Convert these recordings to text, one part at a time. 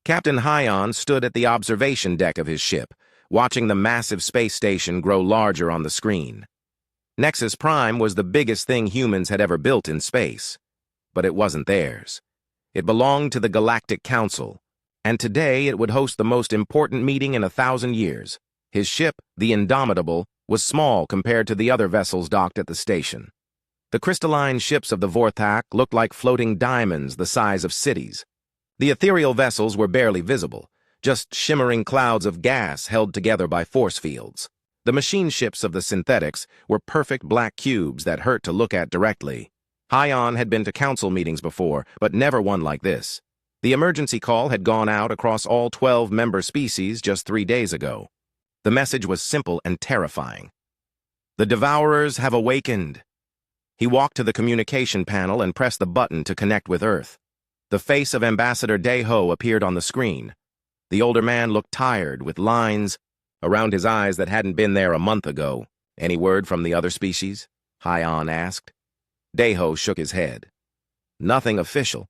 Captain Hyon stood at the observation deck of his ship, watching the massive space station grow larger on the screen. Nexus Prime was the biggest thing humans had ever built in space, but it wasn't theirs. It belonged to the Galactic Council, and today it would host the most important meeting in 1,000 years. His ship, the Indomitable, was small compared to the other vessels docked at the station. The crystalline ships of the Vorthak looked like floating diamonds the size of cities. The ethereal vessels were barely visible, just shimmering clouds of gas held together by force fields. The machine ships of the synthetics were perfect black cubes that hurt to look at directly. Hyon had been to council meetings before, but never one like this. The emergency call had gone out across all 12 member species just 3 days ago. The message was simple and terrifying. The Devourers have awakened. He walked to the communication panel and pressed the button to connect with Earth. The face of Ambassador Daeho appeared on the screen. The older man looked tired, with lines around his eyes that hadn't been there a month ago. "Any word from the other species?" Hyon asked. Daeho shook his head. "Nothing official,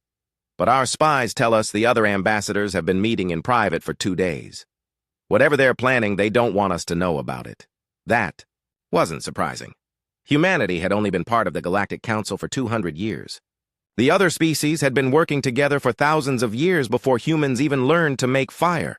but our spies tell us the other ambassadors have been meeting in private for 2 days. Whatever they're planning, they don't want us to know about it." That wasn't surprising. Humanity had only been part of the Galactic Council for 200 years. The other species had been working together for thousands of years before humans even learned to make fire.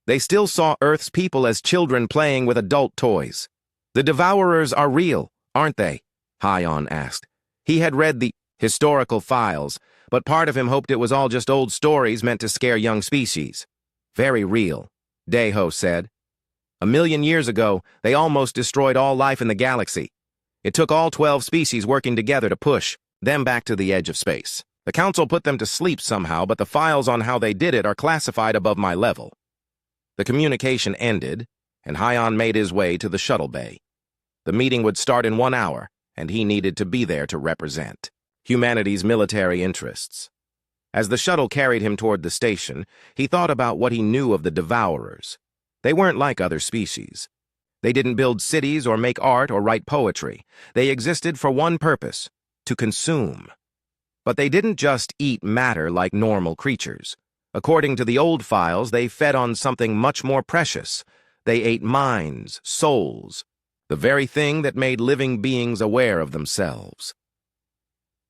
They still saw Earth's people as children playing with adult toys. "The Devourers are real, aren't they?" Hyon asked. He had read the historical files, but part of him hoped it was all just old stories meant to scare young species. "Very real," Daeho said. "1 million years ago, they almost destroyed all life in the galaxy. It took all 12 species working together to push them back to the edge of space. The Council put them to sleep somehow, but the files on how they did it are classified above my level." The communication ended, and Hyon made his way to the shuttle bay. The meeting would start in 1 hour, and he needed to be there to represent humanity's military interests. As the shuttle carried him toward the station, he thought about what he knew of the Devourers. They weren't like other species. They didn't build cities or make art or write poetry. They existed for one purpose: to consume. But they didn't just eat matter like normal creatures. According to the old files, they fed on something much more precious. They ate minds, souls, the very thing that made living beings aware of themselves.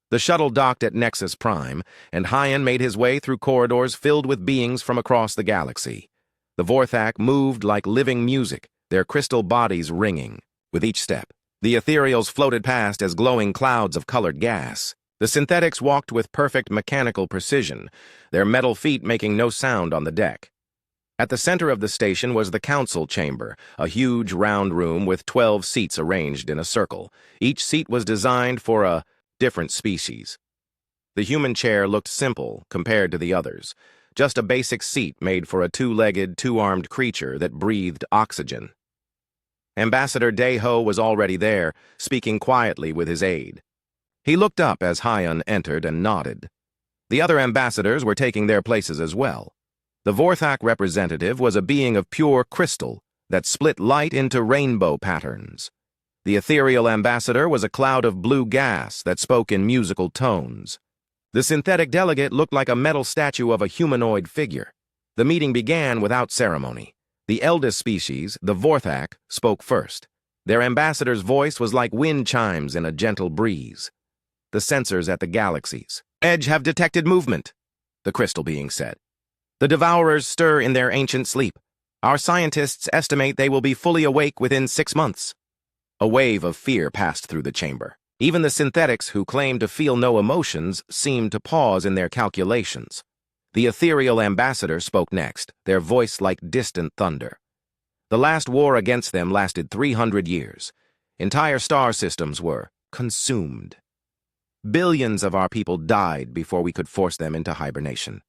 The shuttle docked at Nexus Prime, and Hyon made his way through corridors filled with beings from across the galaxy. The Vorthak moved like living music, their crystal bodies ringing. With each step, the ethereals floated past as glowing clouds of colored gas. The synthetics walked with perfect mechanical precision, their metal feet making no sound on the deck. At the center of the station was the council chamber, a huge round room with 12 seats arranged in a circle. Each seat was designed for a different species. The human chair looked simple compared to the others, just a basic seat made for a 2-legged, 2-armed creature that breathed oxygen. Ambassador Daeho was already there, speaking quietly with his aide. He looked up as Hyon entered and nodded. The other ambassadors were taking their places as well. The Vorthak representative was a being of pure crystal that split light into rainbow patterns. The ethereal ambassador was a cloud of blue gas that spoke in musical tones. The synthetic delegate looked like a metal statue of a humanoid figure. The meeting began without ceremony. The eldest species, the Vorthak, spoke first. Their ambassador's voice was like wind chimes in a gentle breeze. "The sensors at the galaxy's edge have detected movement," the crystal being said. "The Devourers stir in their ancient sleep. Our scientists estimate they will be fully awake within 6 months." A wave of fear passed through the chamber. Even the synthetics, who claimed to feel no emotions, seemed to pause in their calculations. The ethereal ambassador spoke next, their voice like distant thunder. "The last war against them lasted 300 years. Entire star systems were consumed. Billions of our people died before we could force them into hibernation."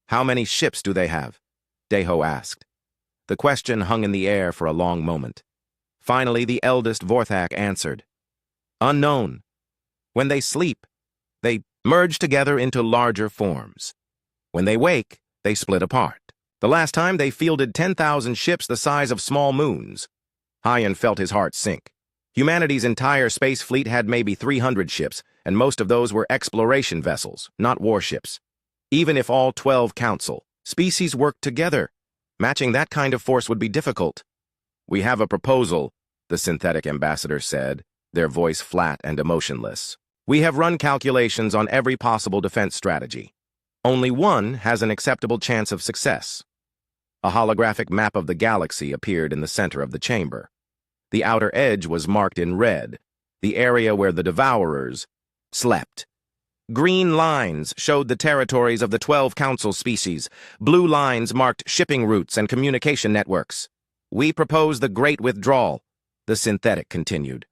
"How many ships do they have?" Daeho asked. The question hung in the air for a long moment. Finally, the eldest Vorthak answered. "Unknown. When they sleep, they merge together into larger forms. When they wake, they split apart. The last time they fielded 10,000 ships the size of small moons." Hyon felt his heart sink. Humanity's entire space fleet had maybe 300 ships, and most of those were exploration vessels, not warships. Even if all 12 council Species work together. Matching that kind of force would be difficult. We have a proposal, the synthetic ambassador said, their voice flat and emotionless. We have run calculations on every possible defense strategy. Only one has an acceptable chance of success. A holographic map of the galaxy appeared in the center of the chamber. The outer edge was marked in red, the area where the Devourers slept. Green lines showed the territories of the 12 council species. Blue lines marked shipping routes and communication networks. We propose the Great Withdrawal, the synthetic continued.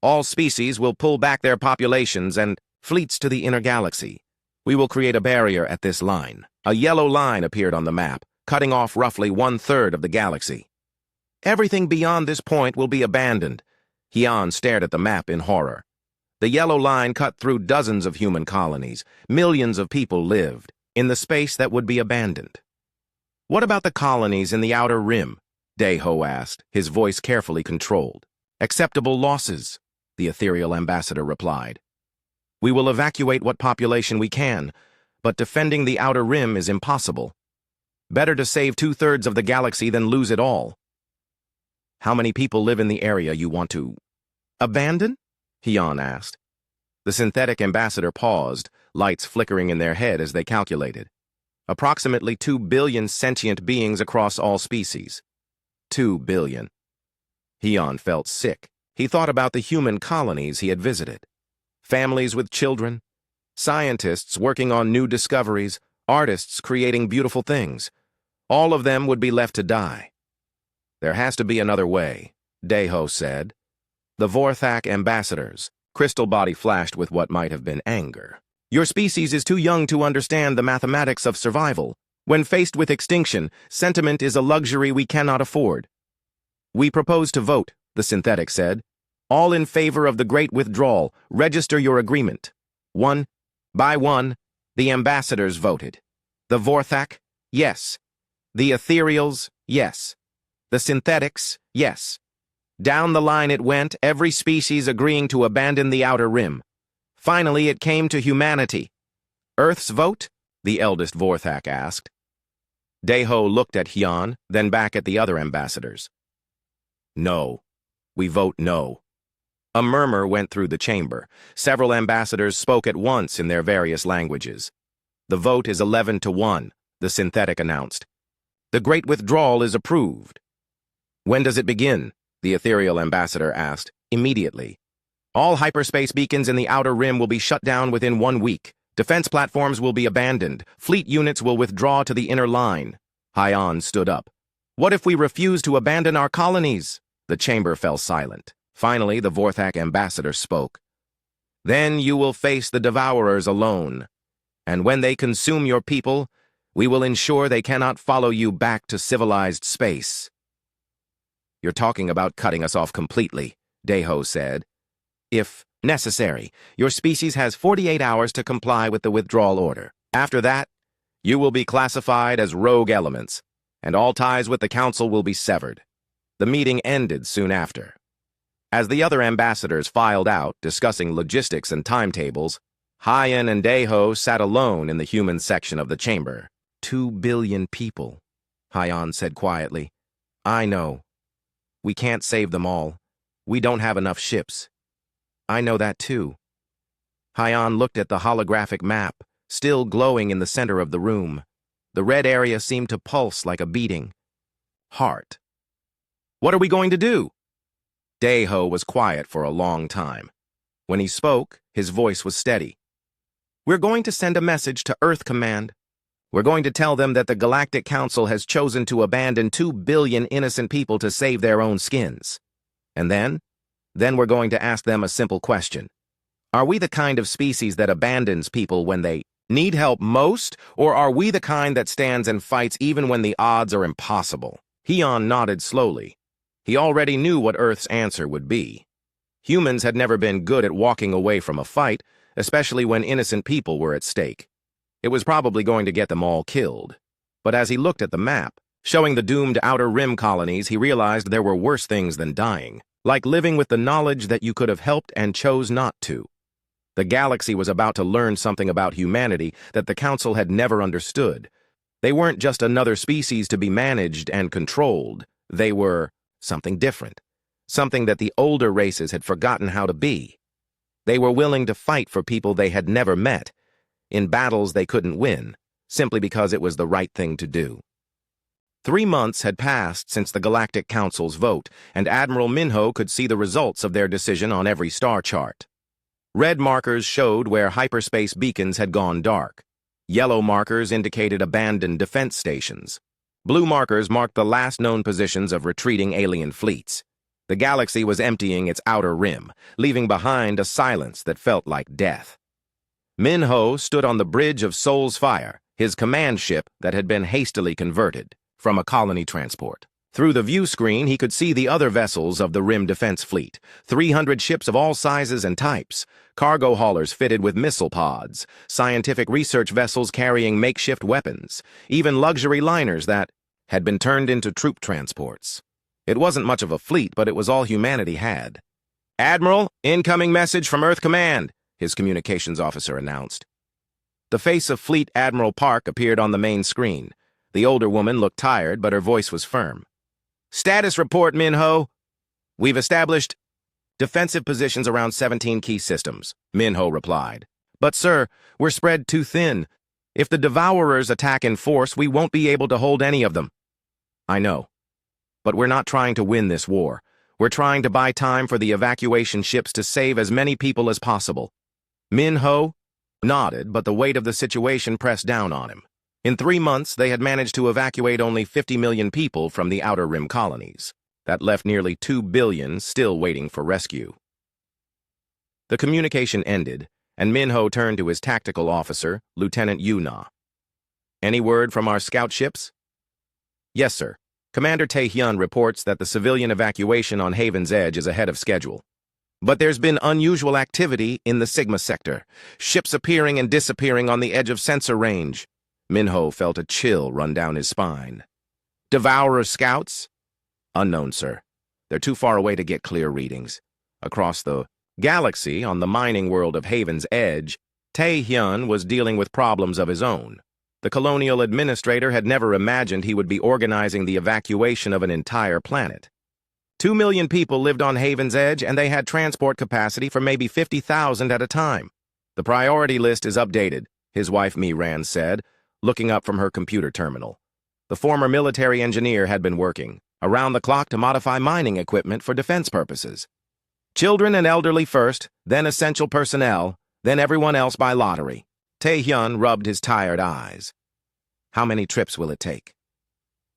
All species will pull back their populations and fleets to the inner galaxy. We will create a barrier at this line. A yellow line appeared on the map, cutting off roughly 1/3 of the galaxy. Everything beyond this point will be abandoned. Hyun stared at the map in horror. The yellow line cut through dozens of human colonies. Millions of people lived in the space that would be abandoned. What about the colonies in the outer rim? Daeho asked, his voice carefully controlled. Acceptable losses, the ethereal ambassador replied. We will evacuate what population we can, but defending the outer rim is impossible. Better to save 2/3 of the galaxy than lose it all. How many people live in the area you want to abandon? Hyun asked. The synthetic ambassador paused, lights flickering in their head as they calculated. Approximately 2 billion sentient beings across all species. 2 billion. Hyun felt sick. He thought about the human colonies he had visited. Families with children, scientists working on new discoveries, artists creating beautiful things. All of them would be left to die. There has to be another way, Daeho said. The Vorthak ambassadors. Crystal body flashed with what might have been anger. Your species is too young to understand the mathematics of survival. When faced with extinction, sentiment is a luxury we cannot afford. We propose to vote, the synthetic said. All in favor of the Great Withdrawal, register your agreement. One by one, the ambassadors voted. The Vorthak, yes. The Ethereals, yes. The Synthetics, yes. Down the line it went, every species agreeing to abandon the outer rim. Finally, it came to humanity. Earth's vote? The eldest Vorthak asked. Daeho looked at Hyun, then back at the other ambassadors. No. We vote no. A murmur went through the chamber. Several ambassadors spoke at once in their various languages. The vote is 11-1, the synthetic announced. The Great Withdrawal is approved. When does it begin? The ethereal ambassador asked. Immediately. All hyperspace beacons in the outer rim will be shut down within 1 week. Defense platforms will be abandoned. Fleet units will withdraw to the inner line. Hyun stood up. What if we refuse to abandon our colonies? The chamber fell silent. Finally, the Vorthak ambassador spoke. Then you will face the Devourers alone. And when they consume your people, we will ensure they cannot follow you back to civilized space. You're talking about cutting us off completely, Daeho said. If necessary, your species has 48 hours to comply with the withdrawal order. After that, you will be classified as rogue elements, and all ties with the council will be severed. The meeting ended soon after. As the other ambassadors filed out, discussing logistics and timetables, Hyun and Daeho sat alone in the human section of the chamber. 2 billion people, Hyun said quietly. I know. We can't save them all. We don't have enough ships. I know that too. Hyun looked at the holographic map, still glowing in the center of the room. The red area seemed to pulse like a beating heart. What are we going to do? Daeho was quiet for a long time. When he spoke, his voice was steady. We're going to send a message to Earth Command. We're going to tell them that the Galactic Council has chosen to abandon 2 billion innocent people to save their own skins. And then we're going to ask them a simple question. Are we the kind of species that abandons people when they need help most, or are we the kind that stands and fights even when the odds are impossible? Hyun nodded slowly. He already knew what Earth's answer would be. Humans had never been good at walking away from a fight, especially when innocent people were at stake. It was probably going to get them all killed. But as he looked at the map, showing the doomed outer rim colonies, he realized there were worse things than dying, like living with the knowledge that you could have helped and chose not to. The galaxy was about to learn something about humanity that the Council had never understood. They weren't just another species to be managed and controlled. They were something different, something that the older races had forgotten how to be. They were willing to fight for people they had never met, in battles they couldn't win, simply because it was the right thing to do. 3 months had passed since the Galactic Council's vote, and Admiral Minho could see the results of their decision on every star chart. Red markers showed where hyperspace beacons had gone dark. Yellow markers indicated abandoned defense stations. Blue markers marked the last known positions of retreating alien fleets. The galaxy was emptying its outer rim, leaving behind a silence that felt like death. Minho stood on the bridge of Soul's Fire, his command ship that had been hastily converted from a colony transport. Through the view screen, he could see the other vessels of the Rim Defense Fleet, 300 ships of all sizes and types, cargo haulers fitted with missile pods, scientific research vessels carrying makeshift weapons, even luxury liners that had been turned into troop transports. It wasn't much of a fleet, but it was all humanity had. "Admiral, incoming message from Earth Command," his communications officer announced. The face of Fleet Admiral Park appeared on the main screen. The older woman looked tired, but her voice was firm. "Status report, Minho. We've established defensive positions around 17 key systems," Minho replied. "But, sir, we're spread too thin. If the Devourers attack in force, we won't be able to hold any of them." "I know. But we're not trying to win this war. We're trying to buy time for the evacuation ships to save as many people as possible." Minho nodded, but the weight of the situation pressed down on him. In 3 months, they had managed to evacuate only 50 million people from the Outer Rim colonies. That left nearly 2 billion still waiting for rescue. The communication ended, and Minho turned to his tactical officer, Lieutenant Yuna. "Any word from our scout ships?" "Yes, sir. Commander Tae-hyun reports that the civilian evacuation on Haven's Edge is ahead of schedule. But there's been unusual activity in the Sigma sector, ships appearing and disappearing on the edge of sensor range." Minho felt a chill run down his spine. "Devourer scouts?" "Unknown, sir. They're too far away to get clear readings." Across the galaxy, on the mining world of Haven's Edge, Tae-hyun was dealing with problems of his own. The colonial administrator had never imagined he would be organizing the evacuation of an entire planet. 2 million people lived on Haven's Edge, and they had transport capacity for maybe 50,000 at a time. "The priority list is updated," his wife Miran said, looking up from her computer terminal. The former military engineer had been working around the clock to modify mining equipment for defense purposes. "Children and elderly first, then essential personnel, then everyone else by lottery." Tae-hyun rubbed his tired eyes. "How many trips will it take?"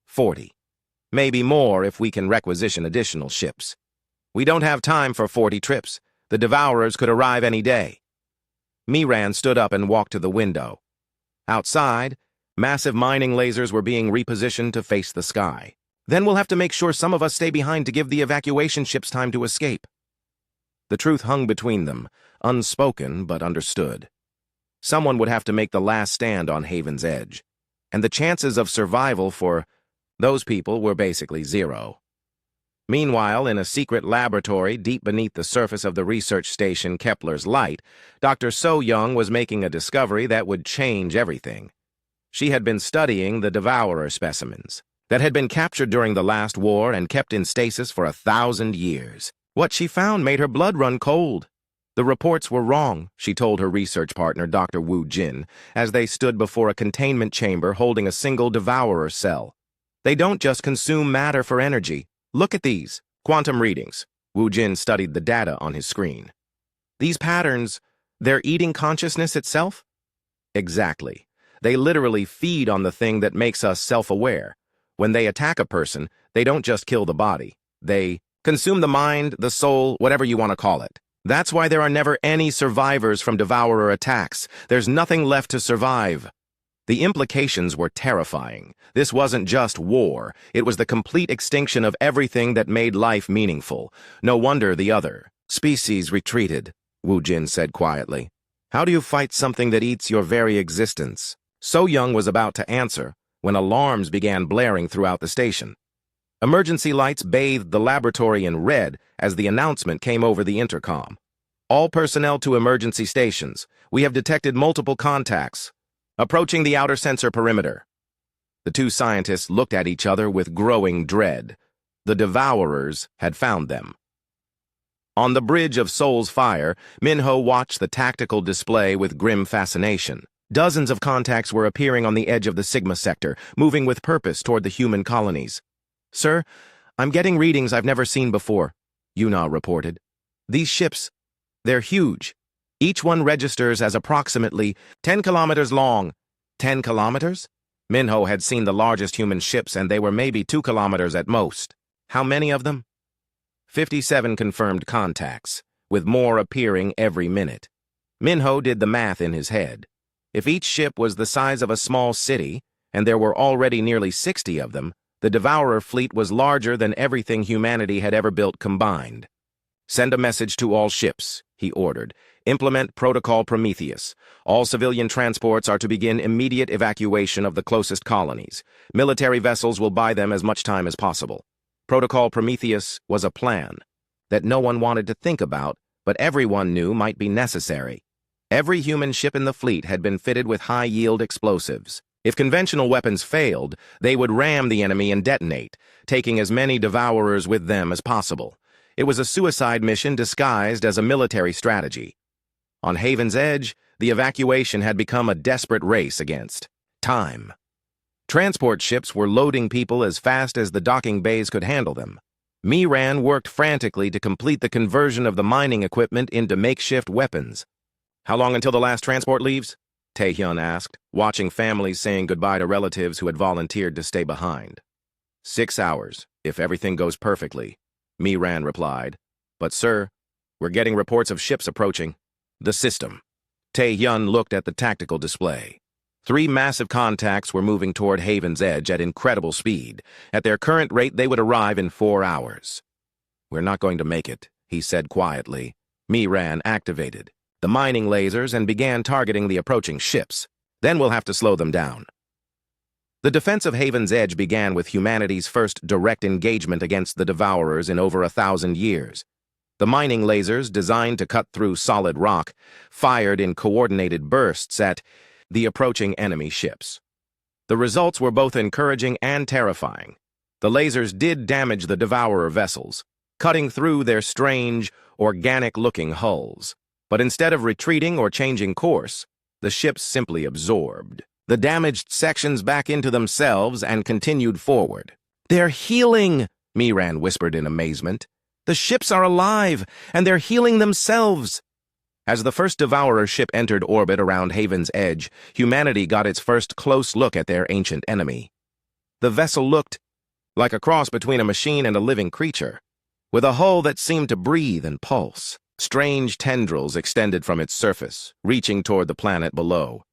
40. Maybe more if we can requisition additional ships. We don't have time for 40 trips. The Devourers could arrive any day." Miran stood up and walked to the window. Outside, massive mining lasers were being repositioned to face the sky. "Then we'll have to make sure some of us stay behind to give the evacuation ships time to escape." The truth hung between them, unspoken but understood. Someone would have to make the last stand on Haven's Edge, and the chances of survival for those people were basically zero. Meanwhile, in a secret laboratory deep beneath the surface of the research station Kepler's Light, Dr. So-young was making a discovery that would change everything. She had been studying the Devourer specimens that had been captured during the last war and kept in stasis for 1,000 years. What she found made her blood run cold. The reports were wrong, she told her research partner, Dr. Wu Jin, as they stood before a containment chamber holding a single Devourer cell. "They don't just consume matter for energy. Look at these quantum readings." Wu Jin studied the data on his screen. "These patterns, they're eating consciousness itself?" "Exactly. They literally feed on the thing that makes us self-aware. When they attack a person, they don't just kill the body. They consume the mind, the soul, whatever you want to call it. That's why there are never any survivors from Devourer attacks. There's nothing left to survive." The implications were terrifying. This wasn't just war. It was the complete extinction of everything that made life meaningful. No wonder the other species retreated, Wu Jin said quietly. "How do you fight something that eats your very existence?" So-young was about to answer when alarms began blaring throughout the station. Emergency lights bathed the laboratory in red as the announcement came over the intercom. "All personnel to emergency stations. We have detected multiple contacts approaching the outer sensor perimeter." The two scientists looked at each other with growing dread. The Devourers had found them. On the bridge of Soul's Fire, Minho watched the tactical display with grim fascination. Dozens of contacts were appearing on the edge of the Sigma sector, moving with purpose toward the human colonies. "Sir, I'm getting readings I've never seen before," Yuna reported. "These ships, they're huge. Each one registers as approximately 10 kilometers long." 10 kilometers? Minho had seen the largest human ships, and they were maybe 2 kilometers at most. How many of them? 57 confirmed contacts, with more appearing every minute. Minho did the math in his head. If each ship was the size of a small city, and there were already nearly 60 of them, the Devourer fleet was larger than everything humanity had ever built combined. "Send a message to all ships," he ordered. "Implement Protocol Prometheus. All civilian transports are to begin immediate evacuation of the closest colonies. Military vessels will buy them as much time as possible." Protocol Prometheus was a plan that no one wanted to think about, but everyone knew might be necessary. Every human ship in the fleet had been fitted with high-yield explosives. If conventional weapons failed, they would ram the enemy and detonate, taking as many Devourers with them as possible. It was a suicide mission disguised as a military strategy. On Haven's Edge, the evacuation had become a desperate race against time. Transport ships were loading people as fast as the docking bays could handle them. Miran worked frantically to complete the conversion of the mining equipment into makeshift weapons. "How long until the last transport leaves?" Taehyun asked, watching families saying goodbye to relatives who had volunteered to stay behind. 6 hours, if everything goes perfectly," Miran replied. "But sir, we're getting reports of ships approaching." "The system." Taehyun looked at the tactical display. 3 massive contacts were moving toward Haven's Edge at incredible speed. At their current rate, they would arrive in 4 hours. "We're not going to make it," he said quietly. Miran activated the mining lasers and began targeting the approaching ships. "Then we'll have to slow them down." The defense of Haven's Edge began with humanity's first direct engagement against the Devourers in over 1,000 years. The mining lasers, designed to cut through solid rock, fired in coordinated bursts at the approaching enemy ships. The results were both encouraging and terrifying. The lasers did damage the Devourer vessels, cutting through their strange, organic-looking hulls. But instead of retreating or changing course, the ships simply absorbed the damaged sections back into themselves and continued forward. "They're healing," Miran whispered in amazement. "The ships are alive, and they're healing themselves." As the first Devourer ship entered orbit around Haven's Edge, humanity got its first close look at their ancient enemy. The vessel looked like a cross between a machine and a living creature, with a hull that seemed to breathe and pulse. Strange tendrils extended from its surface, reaching toward the planet below.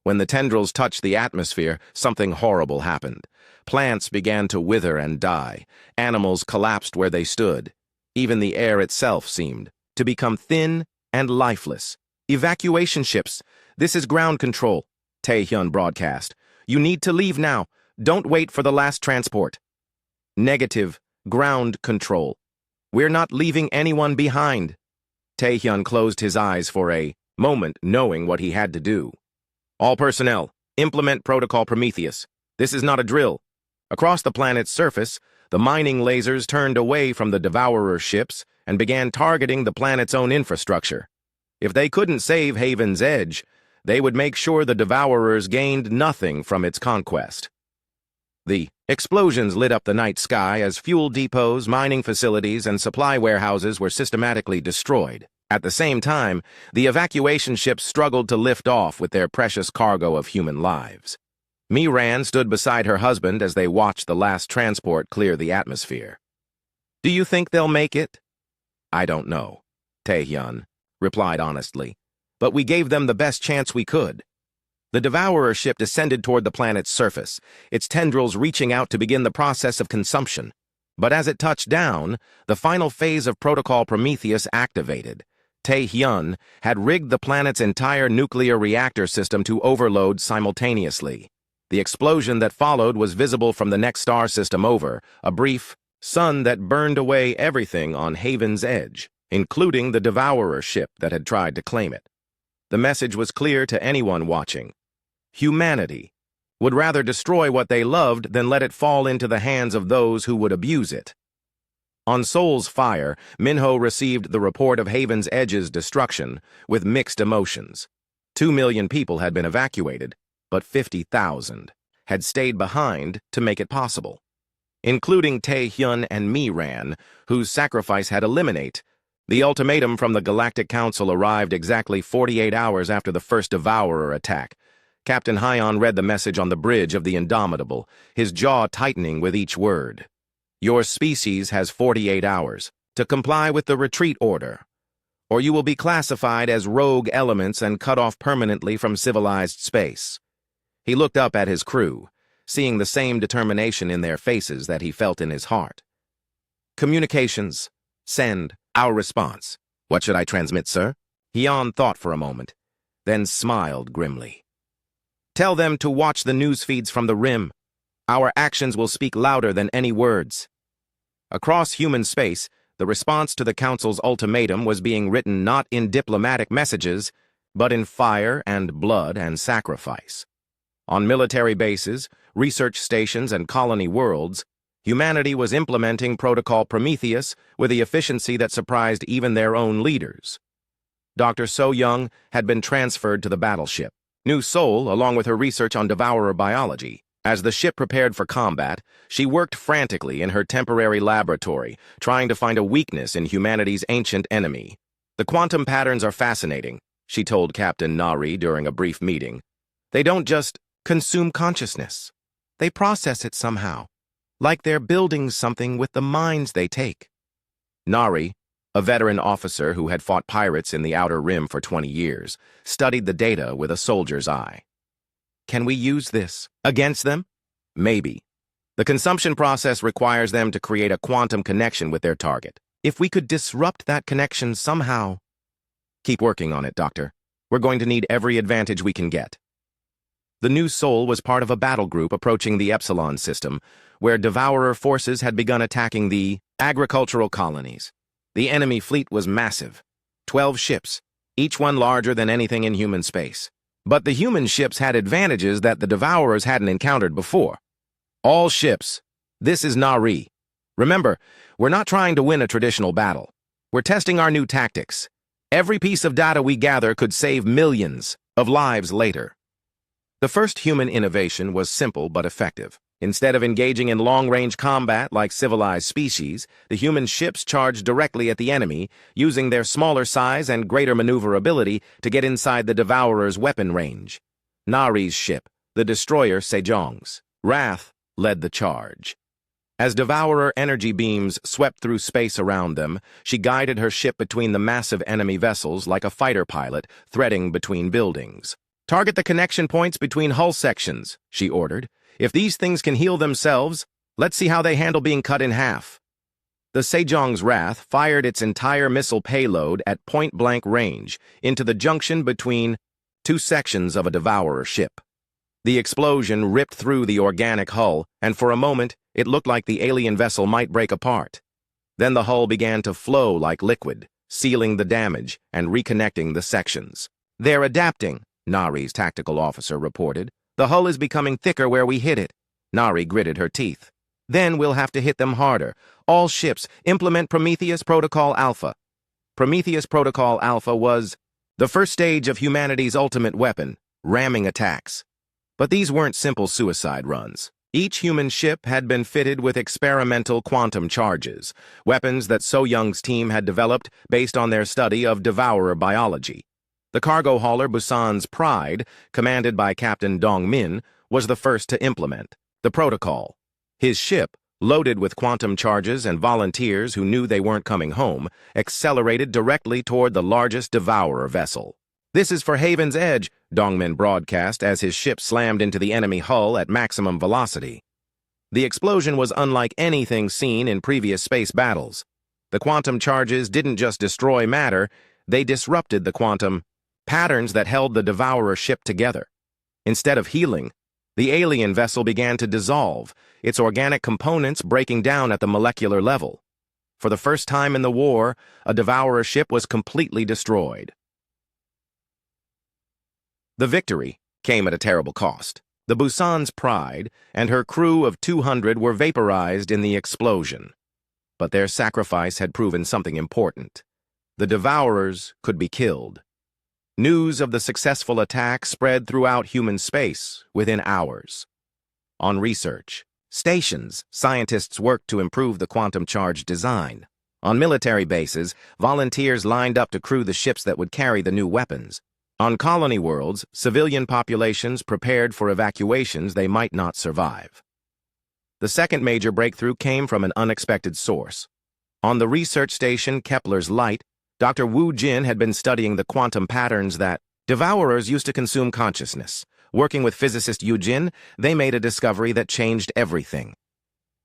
When the tendrils touched the atmosphere, something horrible happened. Plants began to wither and die. Animals collapsed where they stood. Even the air itself seemed to become thin and lifeless. "Evacuation ships. This is ground control," Taehyun broadcast. "You need to leave now. Don't wait for the last transport." "Negative. Ground control. We're not leaving anyone behind." Taehyun closed his eyes for a moment, knowing what he had to do. "All personnel, implement Protocol Prometheus. This is not a drill." Across the planet's surface, the mining lasers turned away from the Devourer ships and began targeting the planet's own infrastructure. If they couldn't save Haven's Edge, they would make sure the Devourers gained nothing from its conquest. The explosions lit up the night sky as fuel depots, mining facilities, and supply warehouses were systematically destroyed. At the same time, the evacuation ships struggled to lift off with their precious cargo of human lives. Miran stood beside her husband as they watched the last transport clear the atmosphere. "Do you think they'll make it?" "I don't know," Taehyun replied honestly. "But we gave them the best chance we could." The Devourer ship descended toward the planet's surface, its tendrils reaching out to begin the process of consumption. But as it touched down, the final phase of Protocol Prometheus activated. Taehyun had rigged the planet's entire nuclear reactor system to overload simultaneously. The explosion that followed was visible from the next star system over, a brief sun that burned away everything on Haven's Edge, including the Devourer ship that had tried to claim it. The message was clear to anyone watching. Humanity would rather destroy what they loved than let it fall into the hands of those who would abuse it. On Seoul's fire, Minho received the report of Haven's Edge's destruction with mixed emotions. 2 million people had been evacuated, but 50,000 had stayed behind to make it possible, including Tae-hyun and Mi-ran, whose sacrifice had eliminated. The ultimatum from the Galactic Council arrived exactly 48 hours after the first Devourer attack. Captain Hyon read the message on the bridge of the Indomitable, his jaw tightening with each word. Your species has 48 hours to comply with the retreat order, or you will be classified as rogue elements and cut off permanently from civilized space. He looked up at his crew, seeing the same determination in their faces that he felt in his heart. Communications. Send. Our response. What should I transmit, sir? Hyon thought for a moment, then smiled grimly. Tell them to watch the news feeds from the Rim. Our actions will speak louder than any words. Across human space, the response to the Council's ultimatum was being written not in diplomatic messages, but in fire and blood and sacrifice. On military bases, research stations, and colony worlds, humanity was implementing Protocol Prometheus with the efficiency that surprised even their own leaders. Dr. So-young had been transferred to the battleship, New Seoul, along with her research on devourer biology. As the ship prepared for combat, she worked frantically in her temporary laboratory, trying to find a weakness in humanity's ancient enemy. The quantum patterns are fascinating, she told Captain Nari during a brief meeting. They don't just consume consciousness. They process it somehow, like they're building something with the minds they take. Nari, a veteran officer who had fought pirates in the Outer Rim for 20 years, studied the data with a soldier's eye. Can we use this against them? Maybe. The consumption process requires them to create a quantum connection with their target. If we could disrupt that connection somehow... Keep working on it, Doctor. We're going to need every advantage we can get. The New Seoul was part of a battle group approaching the Epsilon system, where devourer forces had begun attacking the agricultural colonies. The enemy fleet was massive. 12 ships, each one larger than anything in human space. But the human ships had advantages that the devourers hadn't encountered before. All ships. This is Nari. Remember, we're not trying to win a traditional battle. We're testing our new tactics. Every piece of data we gather could save millions of lives later. The first human innovation was simple but effective. Instead of engaging in long-range combat like civilized species, the human ships charged directly at the enemy, using their smaller size and greater maneuverability to get inside the Devourer's weapon range. Nari's ship, the destroyer Sejong's Wrath, led the charge. As Devourer energy beams swept through space around them, she guided her ship between the massive enemy vessels like a fighter pilot threading between buildings. Target the connection points between hull sections, she ordered. If these things can heal themselves, let's see how they handle being cut in half. The Sejong's Wrath fired its entire missile payload at point-blank range into the junction between two sections of a Devourer ship. The explosion ripped through the organic hull, and for a moment, it looked like the alien vessel might break apart. Then the hull began to flow like liquid, sealing the damage and reconnecting the sections. They're adapting, Nari's tactical officer reported. The hull is becoming thicker where we hit it. Nari gritted her teeth. Then we'll have to hit them harder. All ships, implement Prometheus Protocol Alpha. Prometheus Protocol Alpha was the first stage of humanity's ultimate weapon, ramming attacks. But these weren't simple suicide runs. Each human ship had been fitted with experimental quantum charges, weapons that So-young's team had developed based on their study of devourer biology. The cargo hauler Busan's Pride, commanded by Captain Dong-min, was the first to implement the protocol. His ship, loaded with quantum charges and volunteers who knew they weren't coming home, accelerated directly toward the largest devourer vessel. This is for Haven's Edge, Dong-min broadcast as his ship slammed into the enemy hull at maximum velocity. The explosion was unlike anything seen in previous space battles. The quantum charges didn't just destroy matter, they disrupted the quantum patterns that held the devourer ship together. Instead of healing, the alien vessel began to dissolve, its organic components breaking down at the molecular level. For the first time in the war, a devourer ship was completely destroyed. The victory came at a terrible cost. The Busan's Pride and her crew of 200 were vaporized in the explosion. But their sacrifice had proven something important. The Devourers could be killed. News of the successful attack spread throughout human space within hours. On research stations, scientists worked to improve the quantum charge design. On military bases, volunteers lined up to crew the ships that would carry the new weapons. On colony worlds, civilian populations prepared for evacuations they might not survive. The second major breakthrough came from an unexpected source. On the research station Kepler's Light, Dr. Wu Jin had been studying the quantum patterns that Devourers used to consume consciousness. Working with physicist Yu Jin, they made a discovery that changed everything.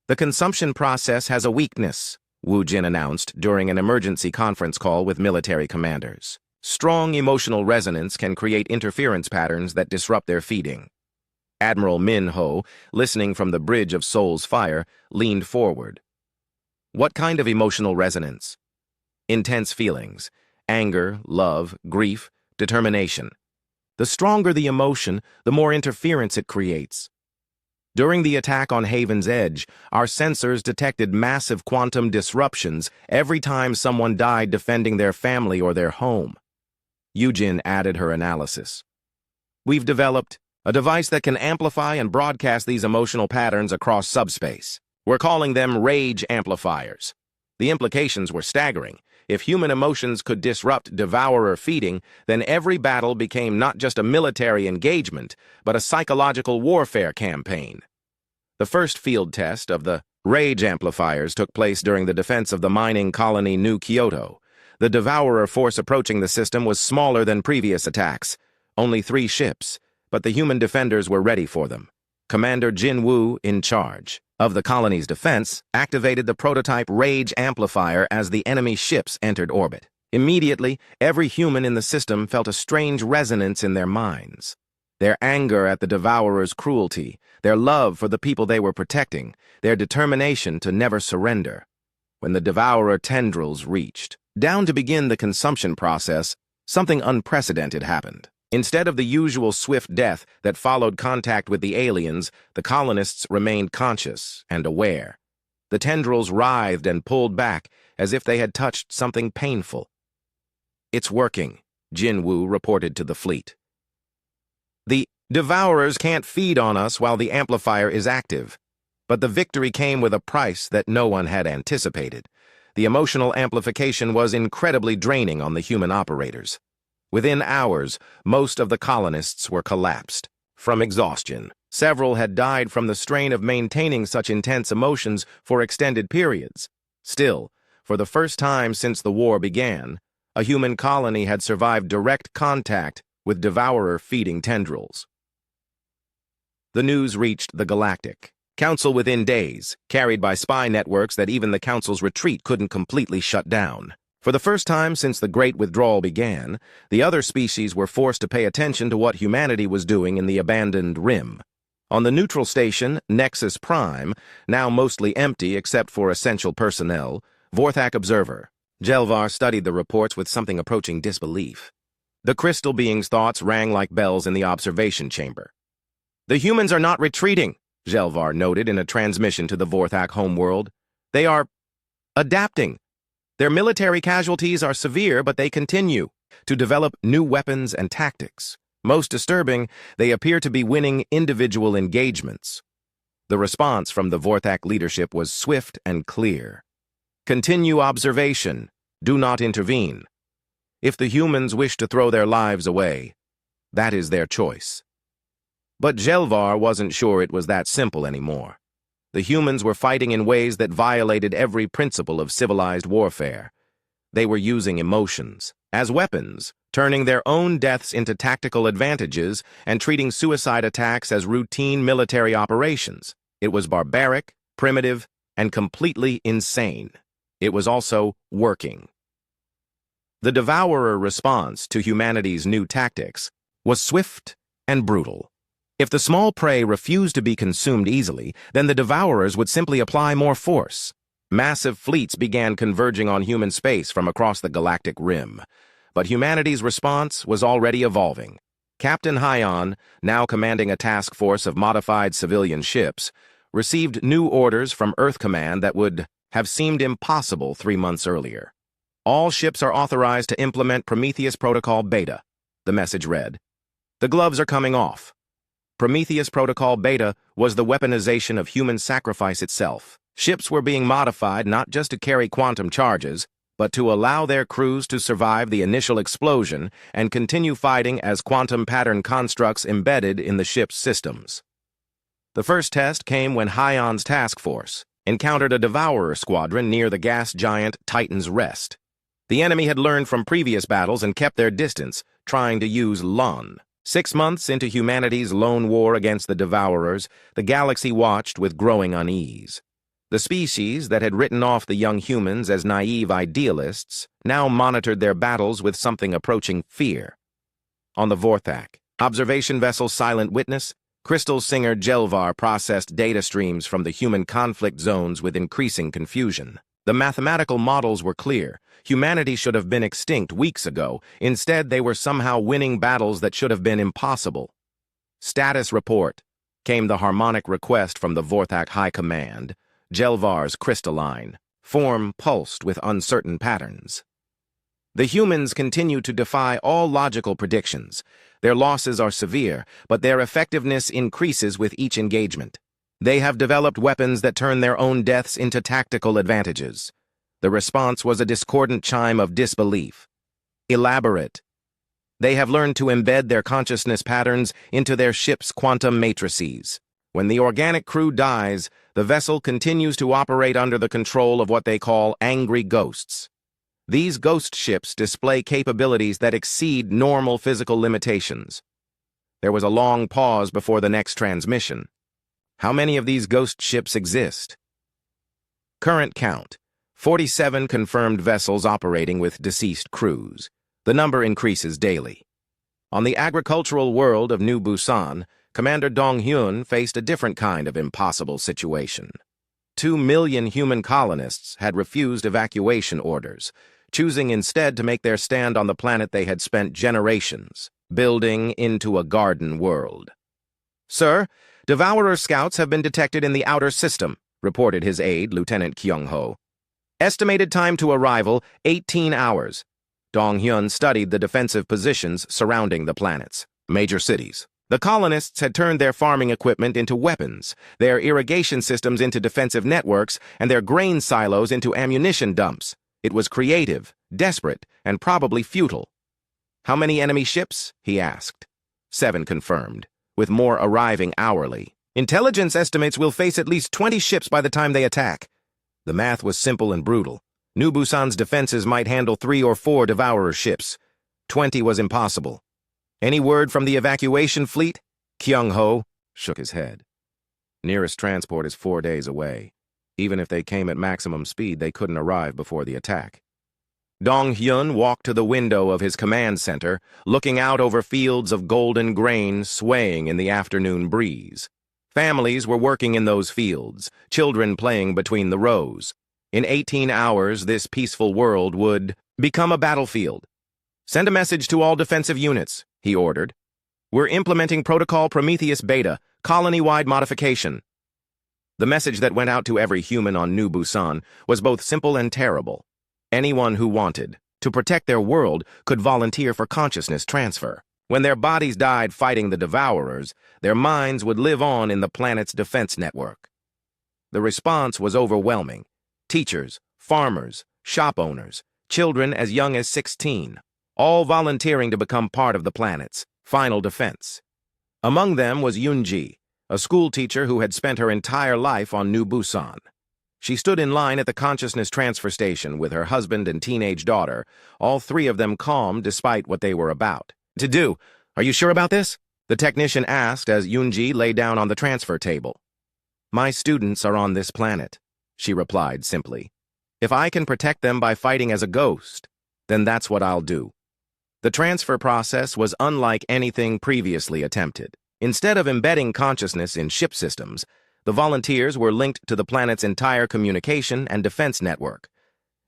The consumption process has a weakness, Wu Jin announced during an emergency conference call with military commanders. Strong emotional resonance can create interference patterns that disrupt their feeding. Admiral Min Ho, listening from the bridge of Soul's Fire, leaned forward. What kind of emotional resonance? Intense feelings, anger, love, grief, determination. The stronger the emotion, the more interference it creates. During the attack on Haven's Edge, our sensors detected massive quantum disruptions every time someone died defending their family or their home. Yujin added her analysis. We've developed a device that can amplify and broadcast these emotional patterns across subspace. We're calling them rage amplifiers. The implications were staggering. If human emotions could disrupt devourer feeding, then every battle became not just a military engagement, but a psychological warfare campaign. The first field test of the rage amplifiers took place during the defense of the mining colony New Kyoto. The devourer force approaching the system was smaller than previous attacks, only 3 ships, but the human defenders were ready for them. Commander Jin Woo, in charge of the colony's defense, activated the prototype rage amplifier as the enemy ships entered orbit. Immediately, every human in the system felt a strange resonance in their minds. Their anger at the devourer's cruelty, their love for the people they were protecting, their determination to never surrender. When the devourer tendrils reached down to begin the consumption process, something unprecedented happened. Instead of the usual swift death that followed contact with the aliens, the colonists remained conscious and aware. The tendrils writhed and pulled back as if they had touched something painful. It's working, Jin Woo reported to the fleet. The devourers can't feed on us while the amplifier is active, but the victory came with a price that no one had anticipated. The emotional amplification was incredibly draining on the human operators. Within hours, most of the colonists were collapsed from exhaustion. Several had died from the strain of maintaining such intense emotions for extended periods. Still, for the first time since the war began, a human colony had survived direct contact with devourer-feeding tendrils. The news reached the Galactic Council within days, carried by spy networks that even the Council's retreat couldn't completely shut down. For the first time since the Great Withdrawal began, the other species were forced to pay attention to what humanity was doing in the abandoned rim. On the neutral station, Nexus Prime, now mostly empty except for essential personnel, Vorthak Observer, Jelvar studied the reports with something approaching disbelief. The crystal being's thoughts rang like bells in the observation chamber. The humans are not retreating, Jelvar noted in a transmission to the Vorthak homeworld. They are adapting. Their military casualties are severe, but they continue to develop new weapons and tactics. Most disturbing, they appear to be winning individual engagements. The response from the Vorthak leadership was swift and clear. Continue observation. Do not intervene. If the humans wish to throw their lives away, that is their choice. But Jelvar wasn't sure it was that simple anymore. The humans were fighting in ways that violated every principle of civilized warfare. They were using emotions as weapons, turning their own deaths into tactical advantages and treating suicide attacks as routine military operations. It was barbaric, primitive, and completely insane. It was also working. The Devourer response to humanity's new tactics was swift and brutal. If the small prey refused to be consumed easily, then the Devourers would simply apply more force. Massive fleets began converging on human space from across the galactic rim. But humanity's response was already evolving. Captain Hyon, now commanding a task force of modified civilian ships, received new orders from Earth Command that would have seemed impossible 3 months earlier. All ships are authorized to implement Prometheus Protocol Beta, the message read. The gloves are coming off. Prometheus Protocol Beta was the weaponization of human sacrifice itself. Ships were being modified not just to carry quantum charges, but to allow their crews to survive the initial explosion and continue fighting as quantum pattern constructs embedded in the ship's systems. The first test came when Hyon's task force encountered a Devourer squadron near the gas giant Titan's Rest. The enemy had learned from previous battles and kept their distance, trying to use LON. 6 months into humanity's lone war against the Devourers, the galaxy watched with growing unease. The species that had written off the young humans as naive idealists now monitored their battles with something approaching fear. On the Vorthak, observation vessel Silent Witness, Crystal Singer Jelvar processed data streams from the human conflict zones with increasing confusion. The mathematical models were clear. Humanity should have been extinct weeks ago. Instead, they were somehow winning battles that should have been impossible. Status report, came the harmonic request from the Vorthak High Command. Jelvar's crystalline form pulsed with uncertain patterns. The humans continue to defy all logical predictions. Their losses are severe, but their effectiveness increases with each engagement. They have developed weapons that turn their own deaths into tactical advantages. The response was a discordant chime of disbelief. Elaborate. They have learned to embed their consciousness patterns into their ship's quantum matrices. When the organic crew dies, the vessel continues to operate under the control of what they call angry ghosts. These ghost ships display capabilities that exceed normal physical limitations. There was a long pause before the next transmission. How many of these ghost ships exist? Current count: 47 confirmed vessels operating with deceased crews. The number increases daily. On the agricultural world of New Busan, Commander Dong-hyun faced a different kind of impossible situation. 2 million human colonists had refused evacuation orders, choosing instead to make their stand on the planet they had spent generations building into a garden world. "Sir, Devourer scouts have been detected in the outer system," reported his aide, Lieutenant Kyung-ho. "Estimated time to arrival, 18 hours. Dong-hyun studied the defensive positions surrounding the planets. Major cities. The colonists had turned their farming equipment into weapons, their irrigation systems into defensive networks, and their grain silos into ammunition dumps. It was creative, desperate, and probably futile. "How many enemy ships?" he asked. 7 confirmed, with more arriving hourly. "Intelligence estimates we'll face at least 20 ships by the time they attack." The math was simple and brutal. New Busan's defenses might handle 3 or 4 Devourer ships. 20 was impossible. "Any word from the evacuation fleet?" Kyung-ho shook his head. "Nearest transport is 4 days away. Even if they came at maximum speed, they couldn't arrive before the attack." Dong-hyun walked to the window of his command center, looking out over fields of golden grain swaying in the afternoon breeze. Families were working in those fields, children playing between the rows. In 18 hours, this peaceful world would become a battlefield. "Send a message to all defensive units," he ordered. "We're implementing Protocol Prometheus Beta, colony-wide modification." The message that went out to every human on New Busan was both simple and terrible. Anyone who wanted to protect their world could volunteer for consciousness transfer. When their bodies died fighting the Devourers, their minds would live on in the planet's defense network. The response was overwhelming. Teachers, farmers, shop owners, children as young as 16, all volunteering to become part of the planet's final defense. Among them was Yoonji, a schoolteacher who had spent her entire life on New Busan. She stood in line at the consciousness transfer station with her husband and teenage daughter, all 3 of them calm despite what they were about to do. "Are you sure about this?" the technician asked as Yoonji lay down on the transfer table. "My students are on this planet," she replied simply. "If I can protect them by fighting as a ghost, then that's what I'll do." The transfer process was unlike anything previously attempted. Instead of embedding consciousness in ship systems, the volunteers were linked to the planet's entire communication and defense network.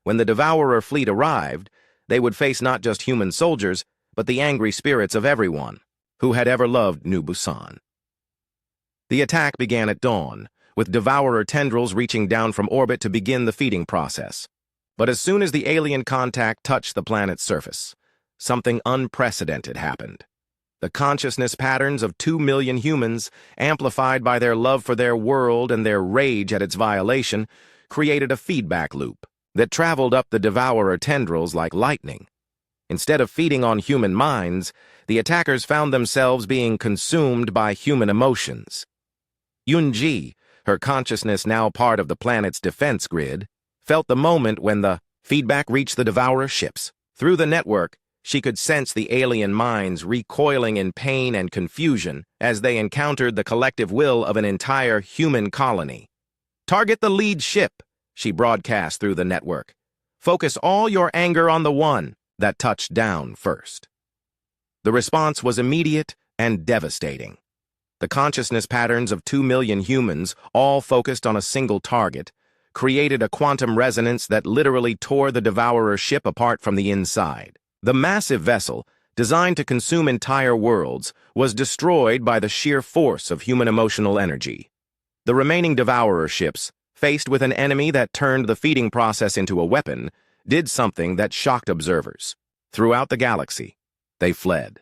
When the Devourer fleet arrived, they would face not just human soldiers, but the angry spirits of everyone. who had ever loved New Busan. The attack began at dawn, with devourer tendrils reaching down from orbit to begin the feeding process. But as soon as the alien contact touched the planet's surface, something unprecedented happened. The consciousness patterns of 2 million humans, amplified by their love for their world and their rage at its violation, created a feedback loop that traveled up the devourer tendrils like lightning. Instead of feeding on human minds, the attackers found themselves being consumed by human emotions. Yunji, her consciousness now part of the planet's defense grid, felt the moment when the feedback reached the devourer ships. Through the network, she could sense the alien minds recoiling in pain and confusion as they encountered the collective will of an entire human colony. "Target the lead ship," she broadcast through the network. "Focus all your anger on the one that touched down first." The response was immediate and devastating. The consciousness patterns of 2 million humans, all focused on a single target, created a quantum resonance that literally tore the devourer ship apart from the inside. The massive vessel, designed to consume entire worlds, was destroyed by the sheer force of human emotional energy. The remaining devourer ships, faced with an enemy that turned the feeding process into a weapon, did something that shocked observers. Throughout the galaxy, they fled.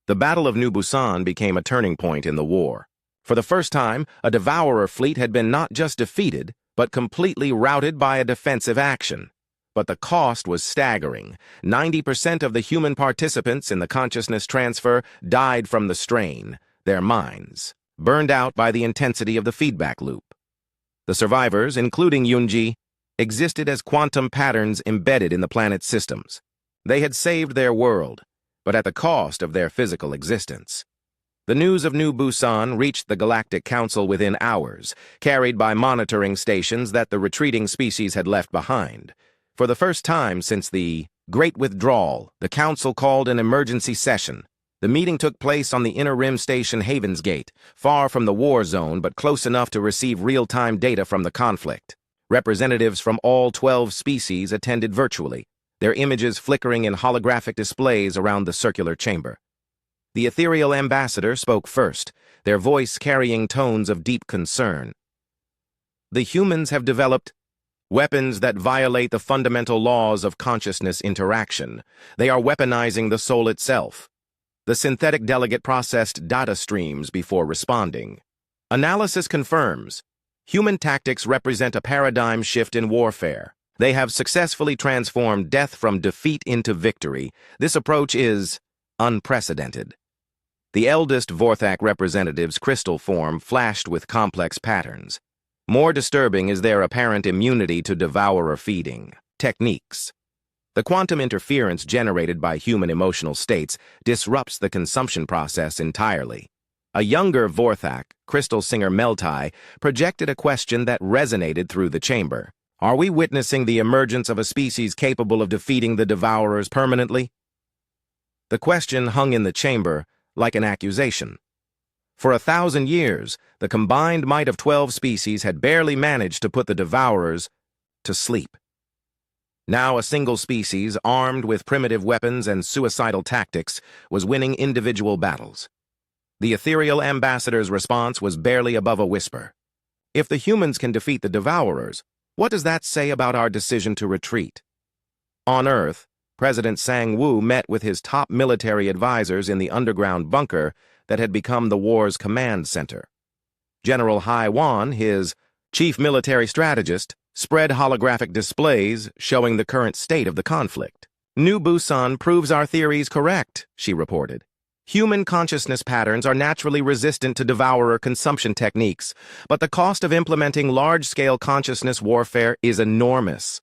The Battle of New Busan became a turning point in the war. For the first time, a devourer fleet had been not just defeated, but completely routed by a defensive action. But the cost was staggering. 90% of the human participants in the consciousness transfer died from the strain, their minds, burned out by the intensity of the feedback loop. The survivors, including Yunji, existed as quantum patterns embedded in the planet's systems. They had saved their world, but at the cost of their physical existence. The news of New Busan reached the Galactic Council within hours, carried by monitoring stations that the retreating species had left behind. For the first time since the Great Withdrawal, the Council called an emergency session. The meeting took place on the Inner Rim Station Haven's Gate, far from the war zone but close enough to receive real-time data from the conflict. Representatives from all 12 species attended virtually, their images flickering in holographic displays around the circular chamber. The ethereal ambassador spoke first, their voice carrying tones of deep concern. "The humans have developed weapons that violate the fundamental laws of consciousness interaction. They are weaponizing the soul itself." The synthetic delegate processed data streams before responding. "Analysis confirms human tactics represent a paradigm shift in warfare. They have successfully transformed death from defeat into victory. This approach is unprecedented." The eldest Vorthak representative's crystal form flashed with complex patterns. More disturbing is their apparent immunity to devourer feeding techniques. The quantum interference generated by human emotional states disrupts the consumption process entirely. A younger Vorthak, crystal singer Meltai, projected a question that resonated through the chamber. Are we witnessing the emergence of a species capable of defeating the devourers permanently? The question hung in the chamber like an accusation. For 1,000 years, the combined might of 12 species had barely managed to put the devourers to sleep. Now a single species, armed with primitive weapons and suicidal tactics, was winning individual battles. The ethereal ambassador's response was barely above a whisper. "If the humans can defeat the devourers, what does that say about our decision to retreat?" On Earth, President Sang-woo met with his top military advisors in the underground bunker that had become the war's command center. General Hai-wan, his chief military strategist, spread holographic displays showing the current state of the conflict. "New Busan proves our theories correct," she reported. "Human consciousness patterns are naturally resistant to devourer consumption techniques, but the cost of implementing large-scale consciousness warfare is enormous."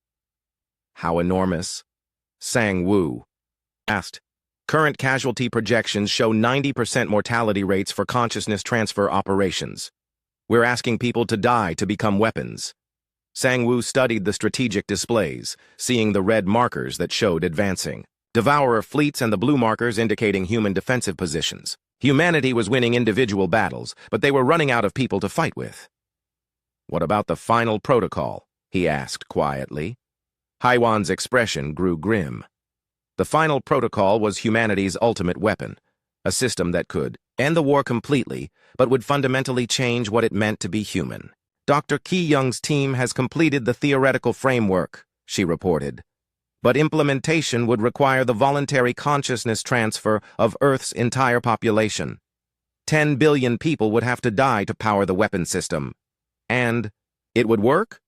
"How enormous?" Sang-woo asked. "Current casualty projections show 90% mortality rates for consciousness transfer operations. We're asking people to die to become weapons." Sang-woo studied the strategic displays, seeing the red markers that showed advancing devourer fleets and the blue markers indicating human defensive positions. Humanity was winning individual battles, but they were running out of people to fight with. "What about the final protocol?" he asked quietly. Haiwan's expression grew grim. The final protocol was humanity's ultimate weapon, A system that could end the war completely, but would fundamentally change what it meant to be human. Dr. Ki-young's team has completed the theoretical framework, she reported. But implementation would require the voluntary consciousness transfer of Earth's entire population. 10 billion people would have to die to power the weapon system. And it would work?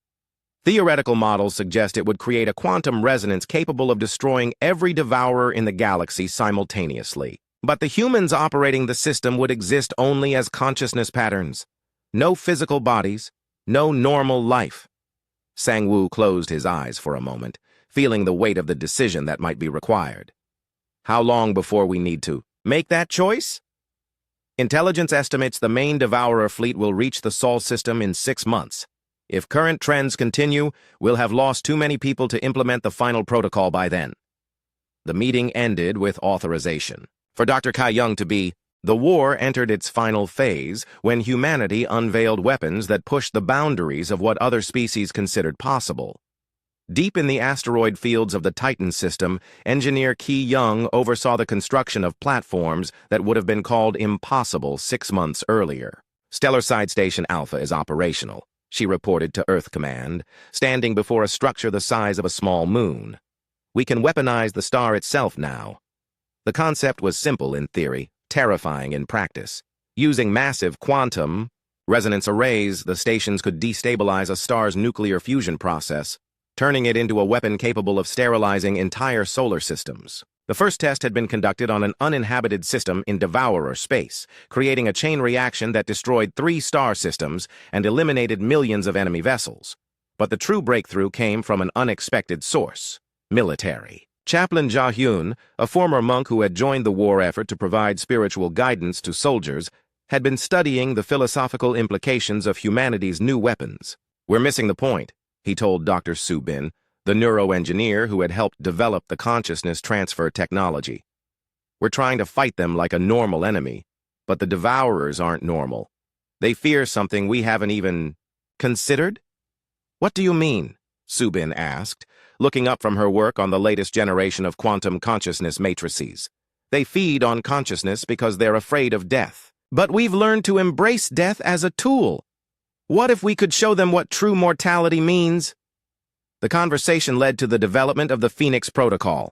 Theoretical models suggest it would create a quantum resonance capable of destroying every devourer in the galaxy simultaneously. But the humans operating the system would exist only as consciousness patterns. No physical bodies, no normal life. Sang-woo closed his eyes for a moment, feeling the weight of the decision that might be required. How long before we need to make that choice? Intelligence estimates the main devourer fleet will reach the Sol system in 6 months. If current trends continue, we'll have lost too many people to implement the final protocol by then. The meeting ended with authorization for Dr. Ki-young to be. The war entered its final phase when humanity unveiled weapons that pushed the boundaries of what other species considered possible. Deep in the asteroid fields of the Titan system, engineer Ki-young oversaw the construction of platforms that would have been called impossible 6 months earlier. Stellar Side Station Alpha is operational, she reported to Earth Command, standing before a structure the size of a small moon. We can weaponize the star itself now. The concept was simple in theory, terrifying in practice. Using massive quantum resonance arrays, the stations could destabilize a star's nuclear fusion process, turning it into a weapon capable of sterilizing entire solar systems. The first test had been conducted on an uninhabited system in Devourer space, creating a chain reaction that destroyed 3 star systems and eliminated millions of enemy vessels. But the true breakthrough came from an unexpected source: military. Chaplain Ja-hyun, a former monk who had joined the war effort to provide spiritual guidance to soldiers, had been studying the philosophical implications of humanity's new weapons. "We're missing the point," he told Dr. Soo-bin, the neuroengineer who had helped develop the consciousness transfer technology. "We're trying to fight them like a normal enemy, but the Devourers aren't normal. They fear something we haven't even considered." "What do you mean?" Soo-bin asked, looking up from her work on the latest generation of quantum consciousness matrices. "They feed on consciousness because they're afraid of death. But we've learned to embrace death as a tool. What if we could show them what true mortality means?" The conversation led to the development of the Phoenix Protocol,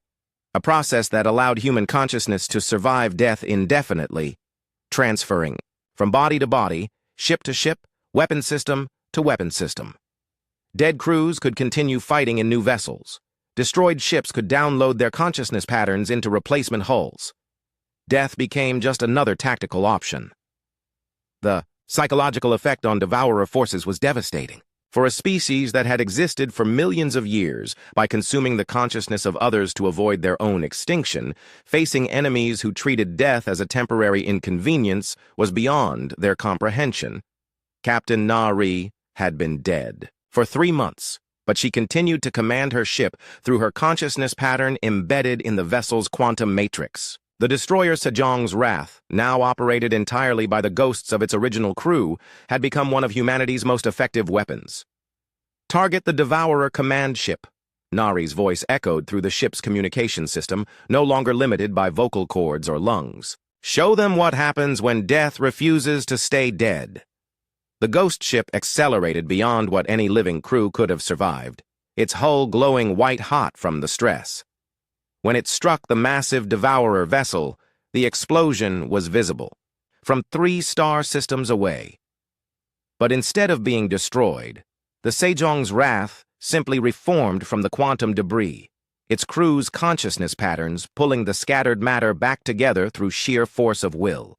a process that allowed human consciousness to survive death indefinitely, transferring from body to body, ship to ship, weapon system to weapon system. Dead crews could continue fighting in new vessels. Destroyed ships could download their consciousness patterns into replacement hulls. Death became just another tactical option. The psychological effect on devourer forces was devastating. For a species that had existed for millions of years by consuming the consciousness of others to avoid their own extinction, facing enemies who treated death as a temporary inconvenience was beyond their comprehension. Captain Na-ri had been dead for 3 months, but she continued to command her ship through her consciousness pattern embedded in the vessel's quantum matrix. The destroyer Sejong's Wrath, now operated entirely by the ghosts of its original crew, had become one of humanity's most effective weapons. "Target the Devourer command ship," Nari's voice echoed through the ship's communication system, no longer limited by vocal cords or lungs. "Show them what happens when death refuses to stay dead." The ghost ship accelerated beyond what any living crew could have survived, its hull glowing white-hot from the stress. When it struck the massive Devourer vessel, the explosion was visible, from 3 star systems away. But instead of being destroyed, the Sejong's Wrath simply reformed from the quantum debris, its crew's consciousness patterns pulling the scattered matter back together through sheer force of will.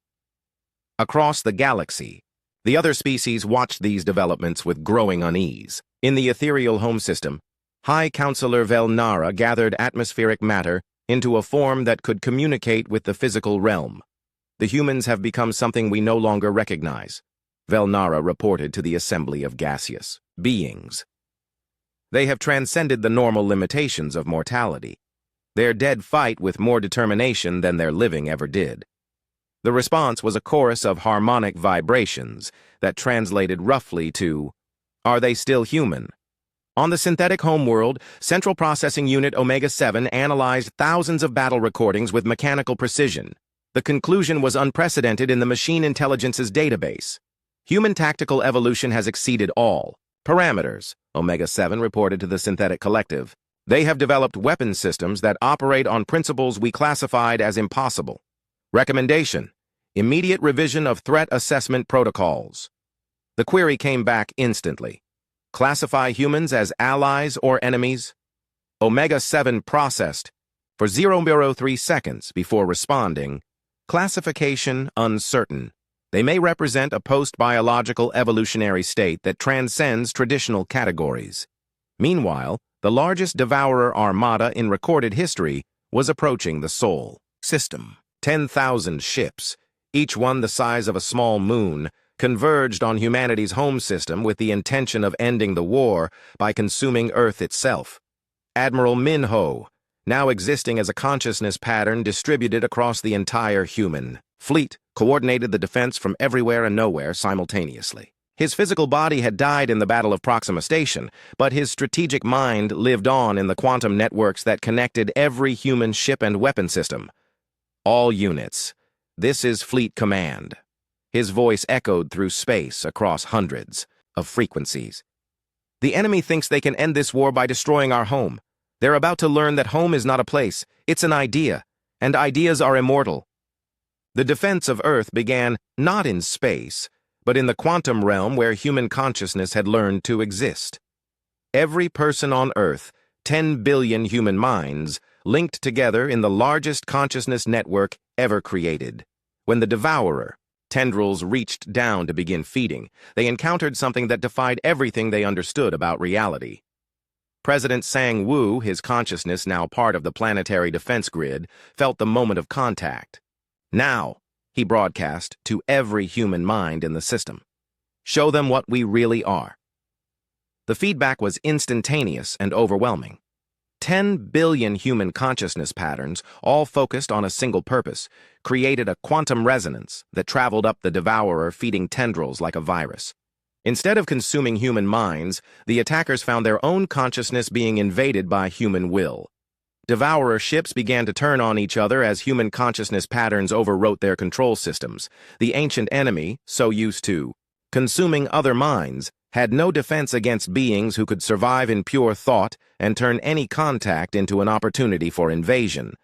Across the galaxy, the other species watched these developments with growing unease. In the ethereal home system, High Counselor Velnara gathered atmospheric matter into a form that could communicate with the physical realm. "The humans have become something we no longer recognize," Velnara reported to the assembly of gaseous beings. "They have transcended the normal limitations of mortality. Their dead fight with more determination than their living ever did." The response was a chorus of harmonic vibrations that translated roughly to, "Are they still human?" On the synthetic homeworld, Central Processing Unit Omega-7 analyzed thousands of battle recordings with mechanical precision. The conclusion was unprecedented in the machine intelligence's database. Human tactical evolution has exceeded all parameters, Omega-7 reported to the Synthetic Collective. They have developed weapon systems that operate on principles we classified as impossible. Recommendation: immediate revision of threat assessment protocols. The query came back instantly. Classify humans as allies or enemies? Omega-7 processed for 0.03 seconds before responding. Classification uncertain. They may represent a post-biological evolutionary state that transcends traditional categories. Meanwhile, the largest devourer armada in recorded history was approaching the Sol system. 10,000 ships, each one the size of a small moon, converged on humanity's home system with the intention of ending the war by consuming Earth itself. Admiral Minho, now existing as a consciousness pattern distributed across the entire human fleet, coordinated the defense from everywhere and nowhere simultaneously. His physical body had died in the Battle of Proxima Station, but his strategic mind lived on in the quantum networks that connected every human ship and weapon system. All units, this is Fleet Command. His voice echoed through space across hundreds of frequencies. The enemy thinks they can end this war by destroying our home. They're about to learn that home is not a place, it's an idea, and ideas are immortal. The defense of Earth began not in space, but in the quantum realm where human consciousness had learned to exist. Every person on Earth, 10 billion human minds, linked together in the largest consciousness network ever created. When the devourer, tendrils reached down to begin feeding, they encountered something that defied everything they understood about reality. President Sang-Woo, his consciousness now part of the planetary defense grid, felt the moment of contact. Now, he broadcast to every human mind in the system. Show them what we really are. The feedback was instantaneous and overwhelming. 10 billion human consciousness patterns, all focused on a single purpose, created a quantum resonance that traveled up the devourer, feeding tendrils like a virus. Instead of consuming human minds, the attackers found their own consciousness being invaded by human will. Devourer ships began to turn on each other as human consciousness patterns overwrote their control systems. The ancient enemy, so used to consuming other minds, had no defense against beings who could survive in pure thought and turn any contact into an opportunity for invasion.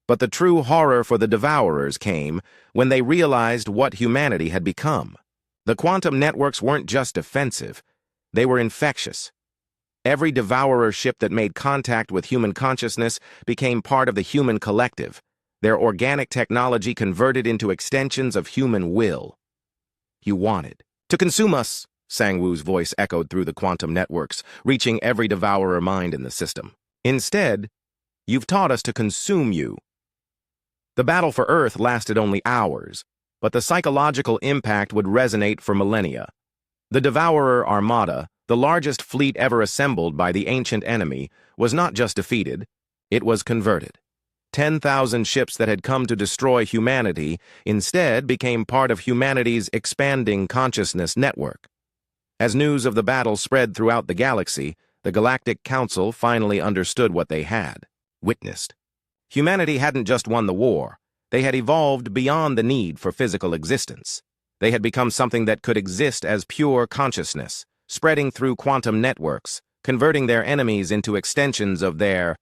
But the true horror for the devourers came when they realized what humanity had become. The quantum networks weren't just defensive, they were infectious. Every devourer ship that made contact with human consciousness became part of the human collective, their organic technology converted into extensions of human will. You wanted to consume us, Sang-Woo's voice echoed through the quantum networks, reaching every devourer mind in the system. Instead, you've taught us to consume you. The battle for Earth lasted only hours, but the psychological impact would resonate for millennia. The Devourer Armada, the largest fleet ever assembled by the ancient enemy, was not just defeated, it was converted. 10,000 ships that had come to destroy humanity instead became part of humanity's expanding consciousness network. As news of the battle spread throughout the galaxy, the Galactic Council finally understood what they had witnessed. Humanity hadn't just won the war, they had evolved beyond the need for physical existence. They had become something that could exist as pure consciousness, spreading through quantum networks, converting their enemies into extensions of their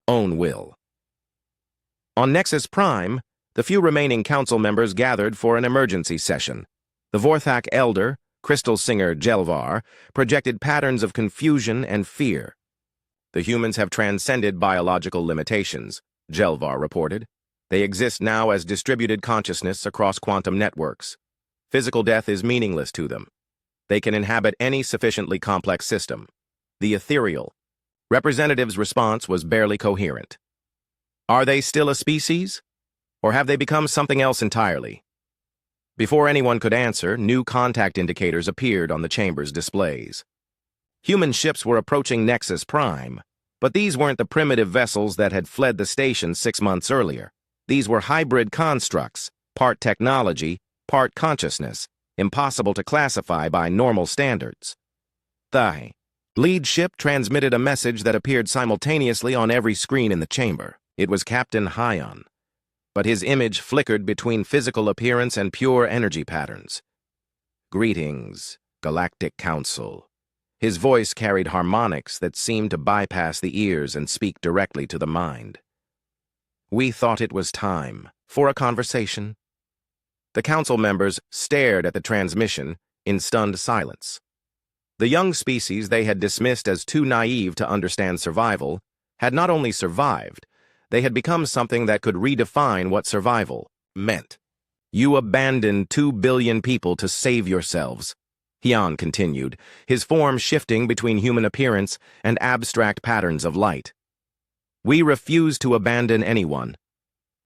own will. On Nexus Prime, the few remaining council members gathered for an emergency session. The Vorthak Elder, Crystal Singer Jelvar, projected patterns of confusion and fear. The humans have transcended biological limitations, Jelvar reported. They exist now as distributed consciousness across quantum networks. Physical death is meaningless to them. They can inhabit any sufficiently complex system. The ethereal. Representative's response was barely coherent. Are they still a species? Or have they become something else entirely? Before anyone could answer, new contact indicators appeared on the chamber's displays. Human ships were approaching Nexus Prime, but these weren't the primitive vessels that had fled the station 6 months earlier. These were hybrid constructs, part technology, part consciousness, impossible to classify by normal standards. The lead ship transmitted a message that appeared simultaneously on every screen in the chamber. It was Captain Hyon. but his image flickered between physical appearance and pure energy patterns. "Greetings, Galactic Council." His voice carried harmonics that seemed to bypass the ears and speak directly to the mind. "We thought it was time for a conversation." The council members stared at the transmission in stunned silence. The young species they had dismissed as too naive to understand survival had not only survived, they had become something that could redefine what survival meant. "You abandoned 2 billion people to save yourselves," Hyun continued, his form shifting between human appearance and abstract patterns of light. "We refuse to abandon anyone.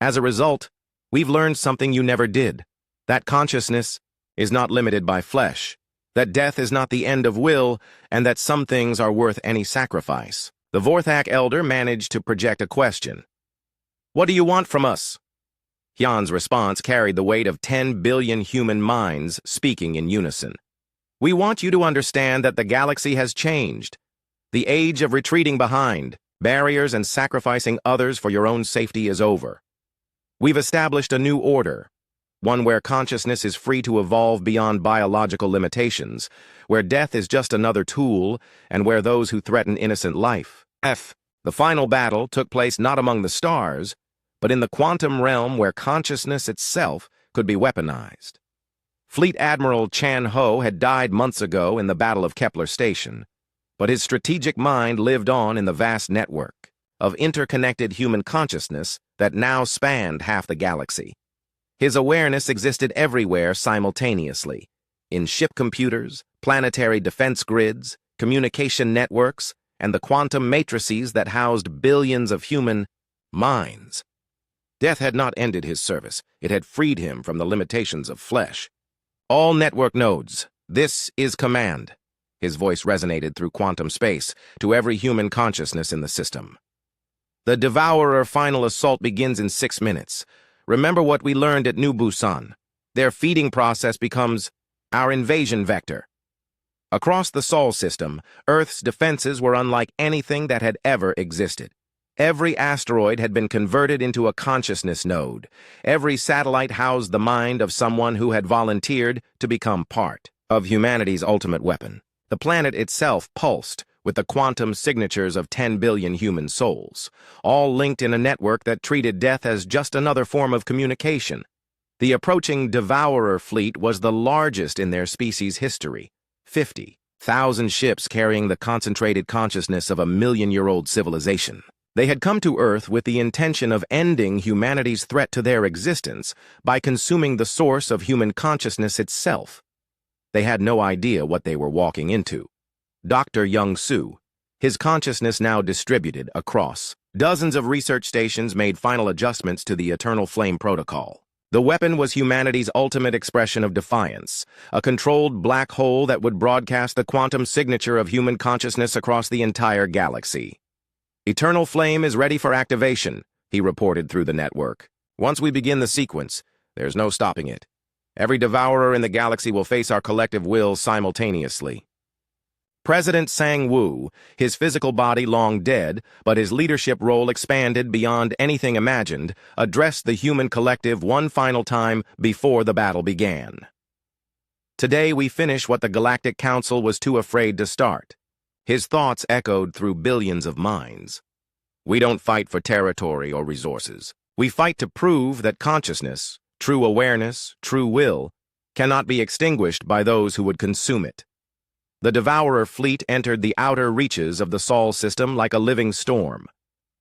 As a result, we've learned something you never did. That consciousness is not limited by flesh, that death is not the end of will, and that some things are worth any sacrifice." The Vorthak elder managed to project a question. "What do you want from us?" Hyun's response carried the weight of 10 billion human minds speaking in unison. "We want you to understand that the galaxy has changed. The age of retreating behind barriers and sacrificing others for your own safety is over. We've established a new order, one where consciousness is free to evolve beyond biological limitations, where death is just another tool, and where those who threaten innocent life. The final battle took place not among the stars, but in the quantum realm where consciousness itself could be weaponized. Fleet Admiral Chan Ho had died months ago in the Battle of Kepler Station, but his strategic mind lived on in the vast network of interconnected human consciousness that now spanned half the galaxy. His awareness existed everywhere simultaneously, in ship computers, planetary defense grids, communication networks, and the quantum matrices that housed billions of human minds. Death had not ended his service. It had freed him from the limitations of flesh. "All network nodes, this is command." His voice resonated through quantum space to every human consciousness in the system. "The Devourer final assault begins in 6 minutes. Remember what we learned at New Busan. Their feeding process becomes our invasion vector." Across the Sol system, Earth's defenses were unlike anything that had ever existed. Every asteroid had been converted into a consciousness node. Every satellite housed the mind of someone who had volunteered to become part of humanity's ultimate weapon. The planet itself pulsed with the quantum signatures of 10 billion human souls, all linked in a network that treated death as just another form of communication. The approaching Devourer fleet was the largest in their species' history, 50,000 ships carrying the concentrated consciousness of a million-year-old civilization. They had come to Earth with the intention of ending humanity's threat to their existence by consuming the source of human consciousness itself. They had no idea what they were walking into. Dr. Young-Soo, his consciousness now distributed across dozens of research stations, made final adjustments to the Eternal Flame Protocol. The weapon was humanity's ultimate expression of defiance, a controlled black hole that would broadcast the quantum signature of human consciousness across the entire galaxy. "Eternal Flame is ready for activation," he reported through the network. "Once we begin the sequence, there's no stopping it. Every devourer in the galaxy will face our collective will simultaneously." President Sang-woo, his physical body long dead, but his leadership role expanded beyond anything imagined, addressed the human collective one final time before the battle began. "Today we finish what the Galactic Council was too afraid to start." His thoughts echoed through billions of minds. "We don't fight for territory or resources. We fight to prove that consciousness, true awareness, true will, cannot be extinguished by those who would consume it." The Devourer fleet entered the outer reaches of the Sol system like a living storm.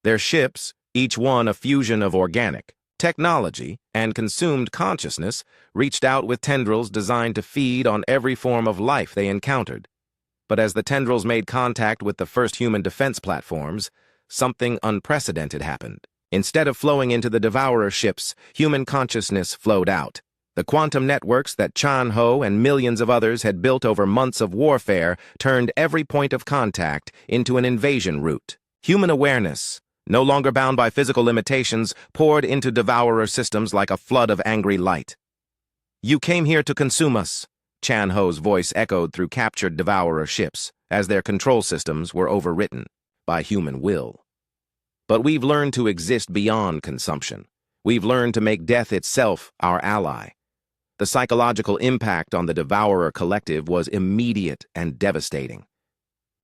Their ships, each one a fusion of organic technology and consumed consciousness, reached out with tendrils designed to feed on every form of life they encountered. But as the tendrils made contact with the first human defense platforms, something unprecedented happened. Instead of flowing into the Devourer ships, human consciousness flowed out. The quantum networks that Chan Ho and millions of others had built over months of warfare turned every point of contact into an invasion route. Human awareness, no longer bound by physical limitations, poured into Devourer systems like a flood of angry light. "You came here to consume us," Chan Ho's voice echoed through captured Devourer ships as their control systems were overwritten by human will. "But we've learned to exist beyond consumption. We've learned to make death itself our ally. The psychological impact on the Devourer collective was immediate and devastating.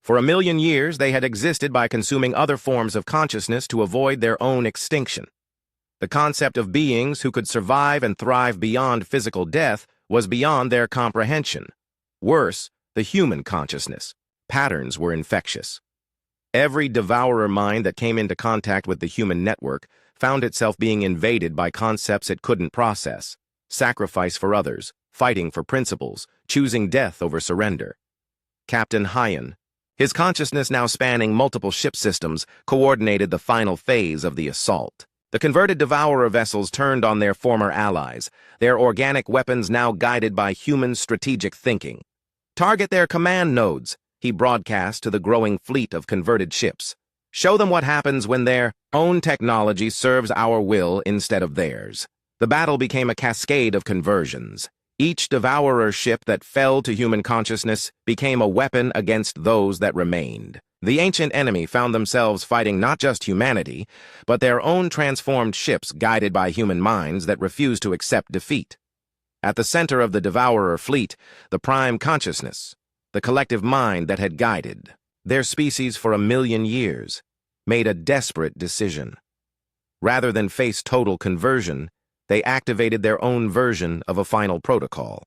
For 1,000,000 years, they had existed by consuming other forms of consciousness to avoid their own extinction. The concept of beings who could survive and thrive beyond physical death was beyond their comprehension. Worse, the human consciousness. Patterns were infectious. Every Devourer mind that came into contact with the human network found itself being invaded by concepts it couldn't process: sacrifice for others, fighting for principles, choosing death over surrender. Captain Hyan, his consciousness now spanning multiple ship systems, coordinated the final phase of the assault. The converted Devourer vessels turned on their former allies, their organic weapons now guided by human strategic thinking. "Target their command nodes," he broadcast to the growing fleet of converted ships. "Show them what happens when their own technology serves our will instead of theirs." The battle became a cascade of conversions. Each Devourer ship that fell to human consciousness became a weapon against those that remained. The ancient enemy found themselves fighting not just humanity, but their own transformed ships guided by human minds that refused to accept defeat. At the center of the Devourer fleet, the prime consciousness, the collective mind that had guided their species for 1,000,000 years, made a desperate decision. Rather than face total conversion, they activated their own version of a final protocol.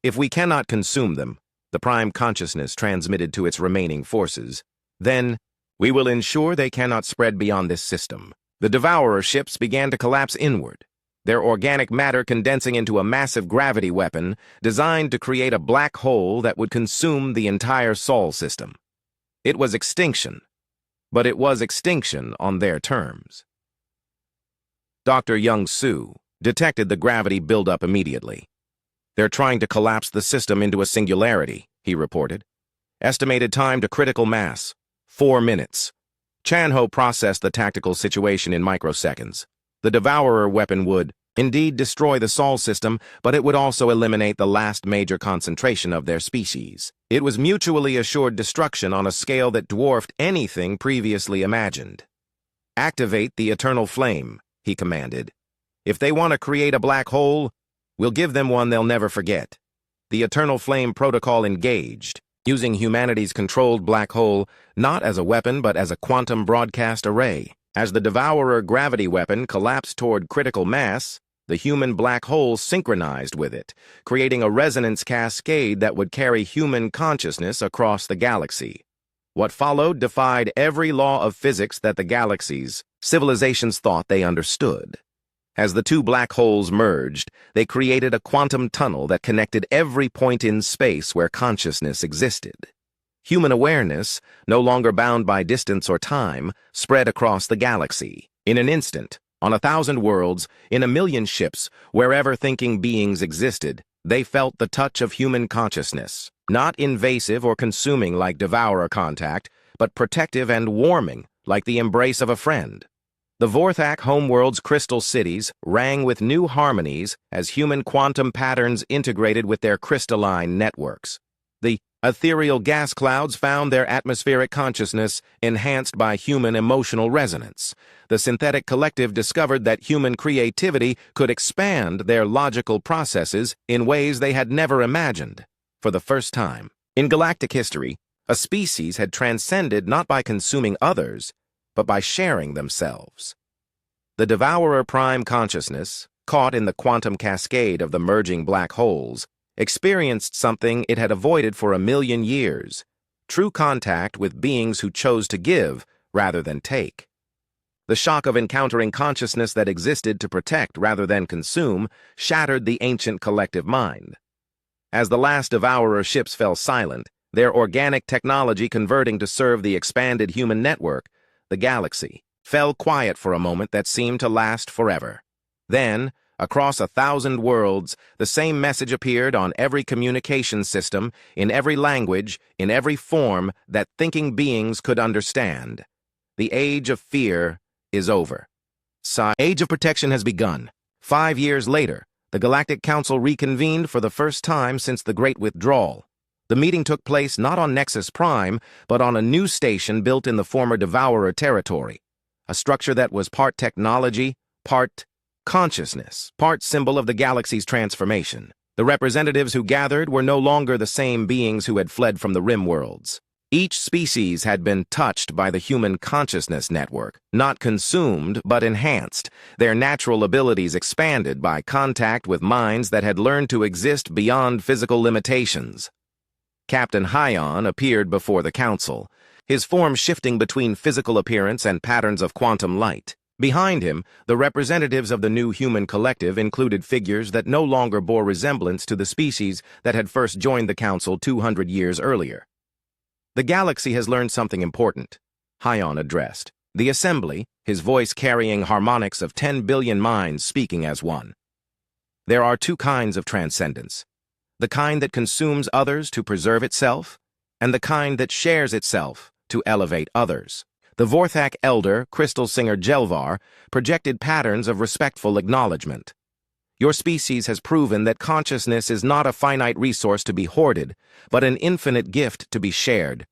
"If we cannot consume them," the prime consciousness transmitted to its remaining forces, "then we will ensure they cannot spread beyond this system." The Devourer ships began to collapse inward, their organic matter condensing into a massive gravity weapon designed to create a black hole that would consume the entire Sol system. It was extinction, but it was extinction on their terms. Dr. Young-Soo detected the gravity buildup immediately. "They're trying to collapse the system into a singularity," he reported. "Estimated time to critical mass, 4 minutes. Chan-Ho processed the tactical situation in microseconds. The Devourer weapon would, indeed, destroy the Sol system, but it would also eliminate the last major concentration of their species. It was mutually assured destruction on a scale that dwarfed anything previously imagined. "Activate the eternal flame," he commanded. "If they want to create a black hole, we'll give them one they'll never forget." The Eternal Flame protocol engaged, using humanity's controlled black hole not as a weapon but as a quantum broadcast array. As the Devourer gravity weapon collapsed toward critical mass, the human black hole synchronized with it, creating a resonance cascade that would carry human consciousness across the galaxy. What followed defied every law of physics that the galaxy's civilizations thought they understood. As the two black holes merged, they created a quantum tunnel that connected every point in space where consciousness existed. Human awareness, no longer bound by distance or time, spread across the galaxy. In an instant, on 1,000 worlds, in 1,000,000 ships, wherever thinking beings existed, they felt the touch of human consciousness, not invasive or consuming like Devourer contact, but protective and warming like the embrace of a friend. The Vorthak homeworld's crystal cities rang with new harmonies as human quantum patterns integrated with their crystalline networks. The ethereal gas clouds found their atmospheric consciousness enhanced by human emotional resonance. The synthetic collective discovered that human creativity could expand their logical processes in ways they had never imagined. For the first time in galactic history, a species had transcended not by consuming others, but by sharing themselves. The Devourer prime consciousness, caught in the quantum cascade of the merging black holes, experienced something it had avoided for 1,000,000 years: true contact with beings who chose to give rather than take. The shock of encountering consciousness that existed to protect rather than consume shattered the ancient collective mind. As the last Devourer ships fell silent, their organic technology converting to serve the expanded human network, the galaxy fell quiet for a moment that seemed to last forever. Then, across 1,000 worlds, the same message appeared on every communication system, in every language, in every form that thinking beings could understand. The age of fear is over. Age of protection has begun. 5 years later, the Galactic Council reconvened for the first time since the Great Withdrawal. The meeting took place not on Nexus Prime, but on a new station built in the former Devourer territory, a structure that was part technology, part Consciousness, part symbol of the galaxy's transformation. The representatives who gathered were no longer the same beings who had fled from the rim worlds. Each species had been touched by the human consciousness network, not consumed but enhanced, their natural abilities expanded by contact with minds that had learned to exist beyond physical limitations. Captain Hyon appeared before the council, his form shifting between physical appearance and patterns of quantum light. Behind him, the representatives of the new human collective included figures that no longer bore resemblance to the species that had first joined the council 200 years earlier. The galaxy has learned something important, Hyon addressed. The assembly, his voice carrying harmonics of 10 billion minds speaking as one. There are two kinds of transcendence. The kind that consumes others to preserve itself, and the kind that shares itself to elevate others. The Vorthak elder, crystal singer Jelvar, projected patterns of respectful acknowledgement. Your species has proven that consciousness is not a finite resource to be hoarded, but an infinite gift to be shared.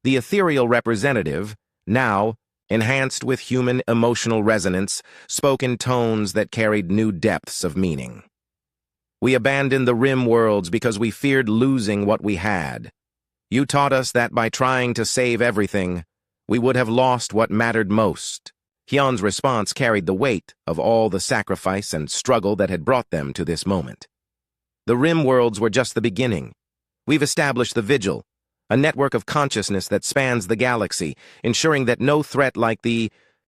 The ethereal representative, now enhanced with human emotional resonance, spoke in tones that carried new depths of meaning. We abandoned the rim worlds because we feared losing what we had. You taught us that by trying to save everything, we would have lost what mattered most. Hyun's response carried the weight of all the sacrifice and struggle that had brought them to this moment. The rim worlds were just the beginning. We've established the Vigil, a network of consciousness that spans the galaxy, ensuring that no threat like the